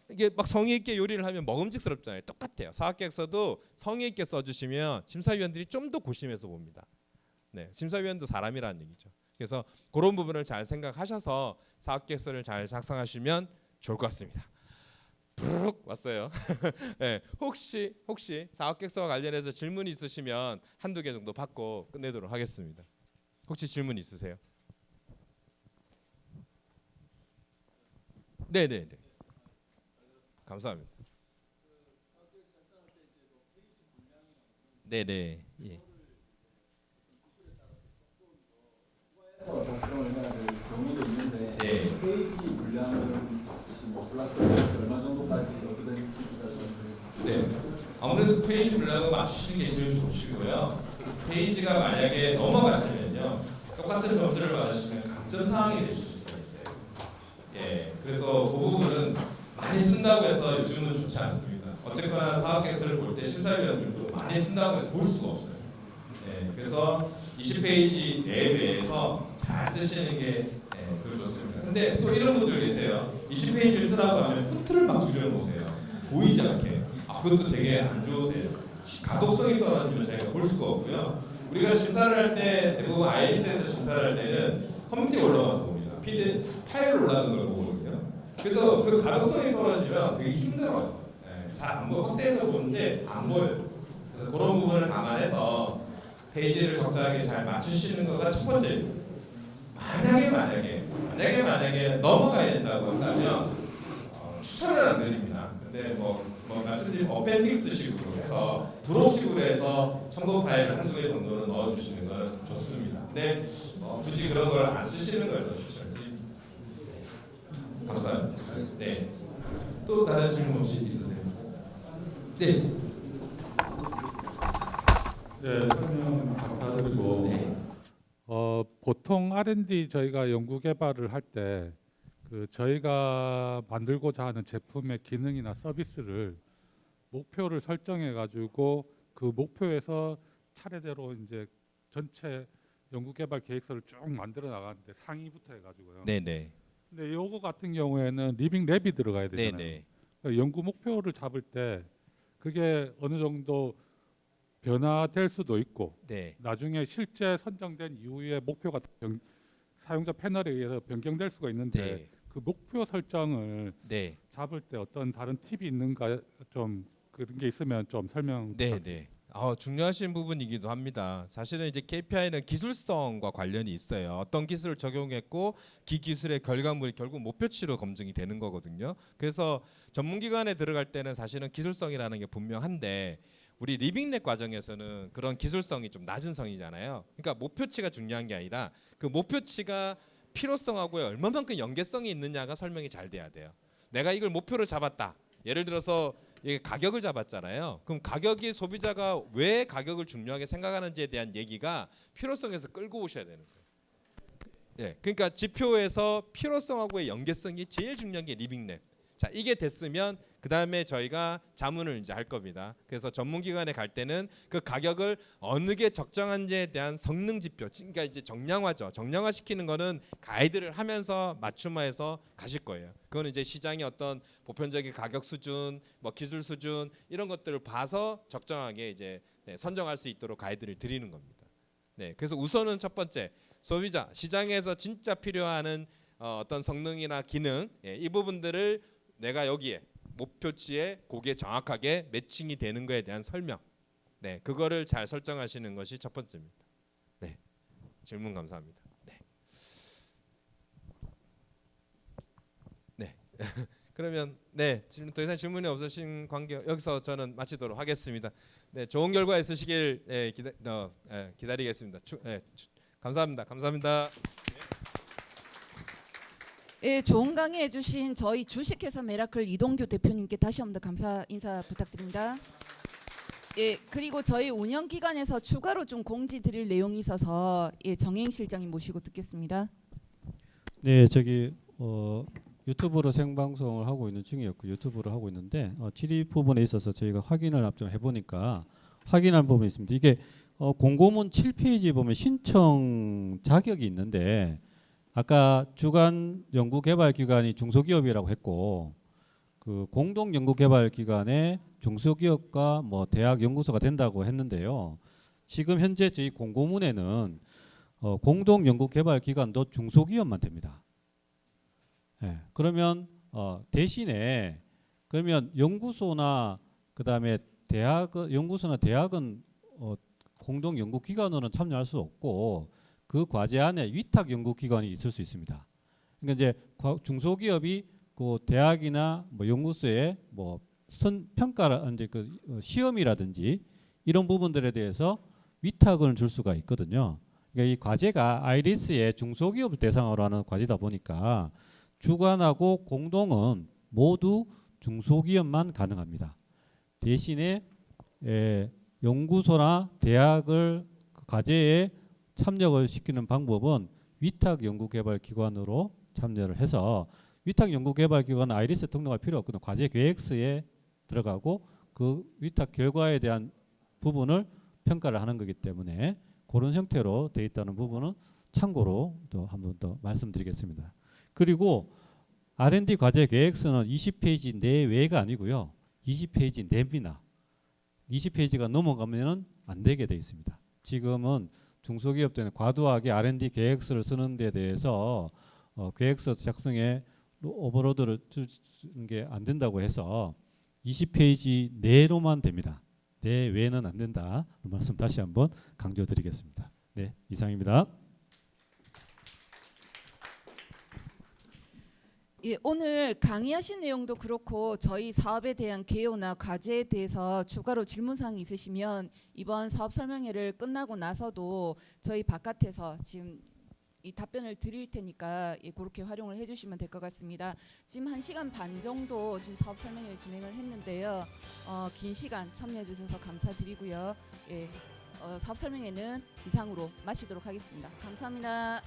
이게 막 성의 있게 요리를 하면 먹음직스럽잖아요. 똑같아요. 사업계획서도 성의 있게 써주시면 심사위원들이 좀 더 고심해서 봅니다. 심사위원도 사람이라는 얘기죠. 그래서 그런 부분을 잘 생각하셔서 사업계획서를 잘 작성하시면 좋을 것 같습니다. 푸르륵 왔어요. 혹시 사업계획서와 관련해서 질문이 있으시면 한두 개 정도 받고 끝내도록 하겠습니다. 혹시 질문 있으세요? 네네네. 감사합니다. 네네. 예. 네. 네. 아무래도 페이지 분량을 맞추시는 게 제일 좋으시고요. 페이지가 만약에 넘어가시면요, 똑같은 점수를 받으시면 감점 상황이 되실 수가 있어요. 그래서 그 부분은 많이 쓴다고 해서 요즘은 좋지 않습니다. 어쨌거나 사업계획서를 볼 때 심사위원들도 많이 쓴다고 해서 볼 수가 없어요. 그래서 20페이지 내외에서 잘 쓰시는 게 그걸 좋습니다. 근데 또 이런 분들 계세요. 20페이지를 쓰라고 하면 폰트를 막 줄여놓으세요. 보이지 않게. 그것도 되게 안 좋으세요. 가독성이 떨어지면 저희가 볼 수가 없고요. 우리가 심사를 할 때 대부분 IS에서 심사를 할 때는 컴퓨터에 올라가서 봅니다. PD 파일 올라가는 걸 보거든요. 그래서 그 가독성이 떨어지면 되게 힘들어요. 잘 안 보여. 확대해서 보는데 안 보여요. 그래서 그런 부분을 감안해서 페이지를 적절하게 잘 맞추시는 거가 첫 번째. 만약에 넘어가야 된다고 한다면 추천을 안 드립니다. 근데 뭐 말씀드린 어펜딕스식으로 해서 드롭식으로 해서 첨부 파일을 한두 개 정도는 넣어주시는 건 좋습니다. 근데 굳이 그런 걸 안 쓰시는 걸 더 추천드립니다. 감사합니다. 네. 또 다른 질문 혹시 있으세요? 네. 네, 설명 감사드리고 보통 R&D 저희가 연구 개발을 할 때 그 저희가 만들고자 하는 제품의 기능이나 서비스를 목표를 설정해 가지고 그 목표에서 차례대로 이제 전체 연구 개발 계획서를 쭉 만들어 나가는데 상위부터 해 가지고요. 네네. 근데 요거 같은 경우에는 리빙 랩이 들어가야 되잖아요. 네네. 그러니까 연구 목표를 잡을 때 그게 어느 정도 변화될 수도 있고 네. 나중에 실제 선정된 이후에 목표가 사용자 패널에 의해서 변경될 수가 있는데 네. 그 목표 설정을 네. 잡을 때 어떤 다른 팁이 있는가 좀 그런 게 있으면 좀 설명. 네. 중요하신 부분이기도 합니다. 사실은 이제 KPI는 기술성과 관련이 있어요. 어떤 기술을 적용했고 그 기술의 결과물이 결국 목표치로 검증이 되는 거거든요. 그래서 전문기관에 들어갈 때는 사실은 기술성이라는 게 분명한데 우리 리빙랩 과정에서는 그런 기술성이 좀 낮은 성이잖아요. 그러니까 목표치가 중요한 게 아니라 그 목표치가 필요성하고 얼마만큼 연계성이 있느냐가 설명이 잘 돼야 돼요. 내가 이걸 목표를 잡았다. 예를 들어서 이게 가격을 잡았잖아요. 그럼 가격이 소비자가 왜 가격을 중요하게 생각하는지에 대한 얘기가 필요성에서 끌고 오셔야 되는 거예요. 그러니까 지표에서 필요성하고의 연계성이 제일 중요한 게 리빙랩. 자, 이게 됐으면 그 다음에 저희가 자문을 이제 할 겁니다. 그래서 전문기관에 갈 때는 그 가격을 어느 게 적정한지에 대한 성능 지표, 그러니까 이제 정량화죠. 정량화 시키는 거는 가이드를 하면서 맞춤화해서 가실 거예요. 그거는 이제 시장의 어떤 보편적인 가격 수준, 뭐 기술 수준 이런 것들을 봐서 적정하게 이제 선정할 수 있도록 가이드를 드리는 겁니다. 네, 그래서 우선은 첫 번째 소비자 시장에서 진짜 필요한 어떤 성능이나 기능 이 부분들을 내가 여기에 목표치에 거기에 정확하게 매칭이 되는 거에 대한 설명, 네, 그거를 잘 설정하시는 것이 첫 번째입니다. 네, 질문 감사합니다. 네, 네. 그러면 네, 질문 더 이상 질문이 없으신 관계 여기서 저는 마치도록 하겠습니다. 네, 좋은 결과 있으시길 기다리겠습니다. 감사합니다. 감사합니다. 예, 좋은 강의 해주신 저희 주식회사 메라클 이동규 대표님께 다시 한번 더 감사 인사 부탁드립니다. 예, 그리고 저희 운영 기관에서 추가로 좀 공지 드릴 내용이 있어서 정행 실장님 모시고 듣겠습니다. 네, 저기 유튜브로 생방송을 하고 있는 중이었고 유튜브를 하고 있는데 질의 부분에 있어서 저희가 확인을 좀 해보니까 확인할 부분이 있습니다. 이게 공고문 7페이지에 보면 신청 자격이 있는데 아까 주간 연구개발기관이 중소기업이라고 했고 그 공동연구개발기관에 중소기업과 뭐 대학 연구소가 된다고 했는데요. 지금 현재 저희 공고문에는 공동연구개발기관도 중소기업만 됩니다. 네, 그러면 대신에 그러면 연구소나 그다음에 연구소나 대학은 공동 연구기관으로는 참여할 수 없고 그 과제 안에 위탁 연구기관이 있을 수 있습니다. 그러니까 이제 중소기업이 그 대학이나 뭐 연구소에 뭐 평가라 이제 그 시험이라든지 이런 부분들에 대해서 위탁을 줄 수가 있거든요. 그러니까 이 과제가 아이리스의 중소기업을 대상으로 하는 과제다 보니까 주관하고 공동은 모두 중소기업만 가능합니다. 대신에 연구소나 대학을 과제에 참여를 시키는 방법은 위탁연구개발기관으로 참여를 해서 위탁연구개발기관은 아이리스 등록할 필요 없거든요. 과제 계획서에 들어가고 그 위탁 결과에 대한 부분을 평가를 하는 거기 때문에 그런 형태로 돼 있다는 부분은 참고로 또 한 번 더 말씀드리겠습니다. 그리고 R&D 과제 계획서는 20페이지 내외가 아니고요. 20페이지 내입니다. 20페이지가 넘어가면은 안 되게 돼 있습니다. 지금은 중소기업들은 과도하게 R&D 계획서를 쓰는 데 대해서 계획서 작성에 오버로드를 주는 게 안 된다고 해서 20페이지 내로만 됩니다. 내외는 안 된다. 말씀 다시 한번 강조드리겠습니다. 네, 이상입니다. 예, 오늘 강의하신 내용도 그렇고 저희 사업에 대한 개요나 과제에 대해서 추가로 질문사항이 있으시면 이번 사업 설명회를 끝나고 나서도 저희 바깥에서 지금 이 답변을 드릴 테니까 그렇게 활용을 해주시면 될 것 같습니다. 지금 1시간 반 정도 지금 사업 설명회를 진행을 했는데요. 긴 시간 참여해 주셔서 감사드리고요. 사업 설명회는 이상으로 마치도록 하겠습니다. 감사합니다.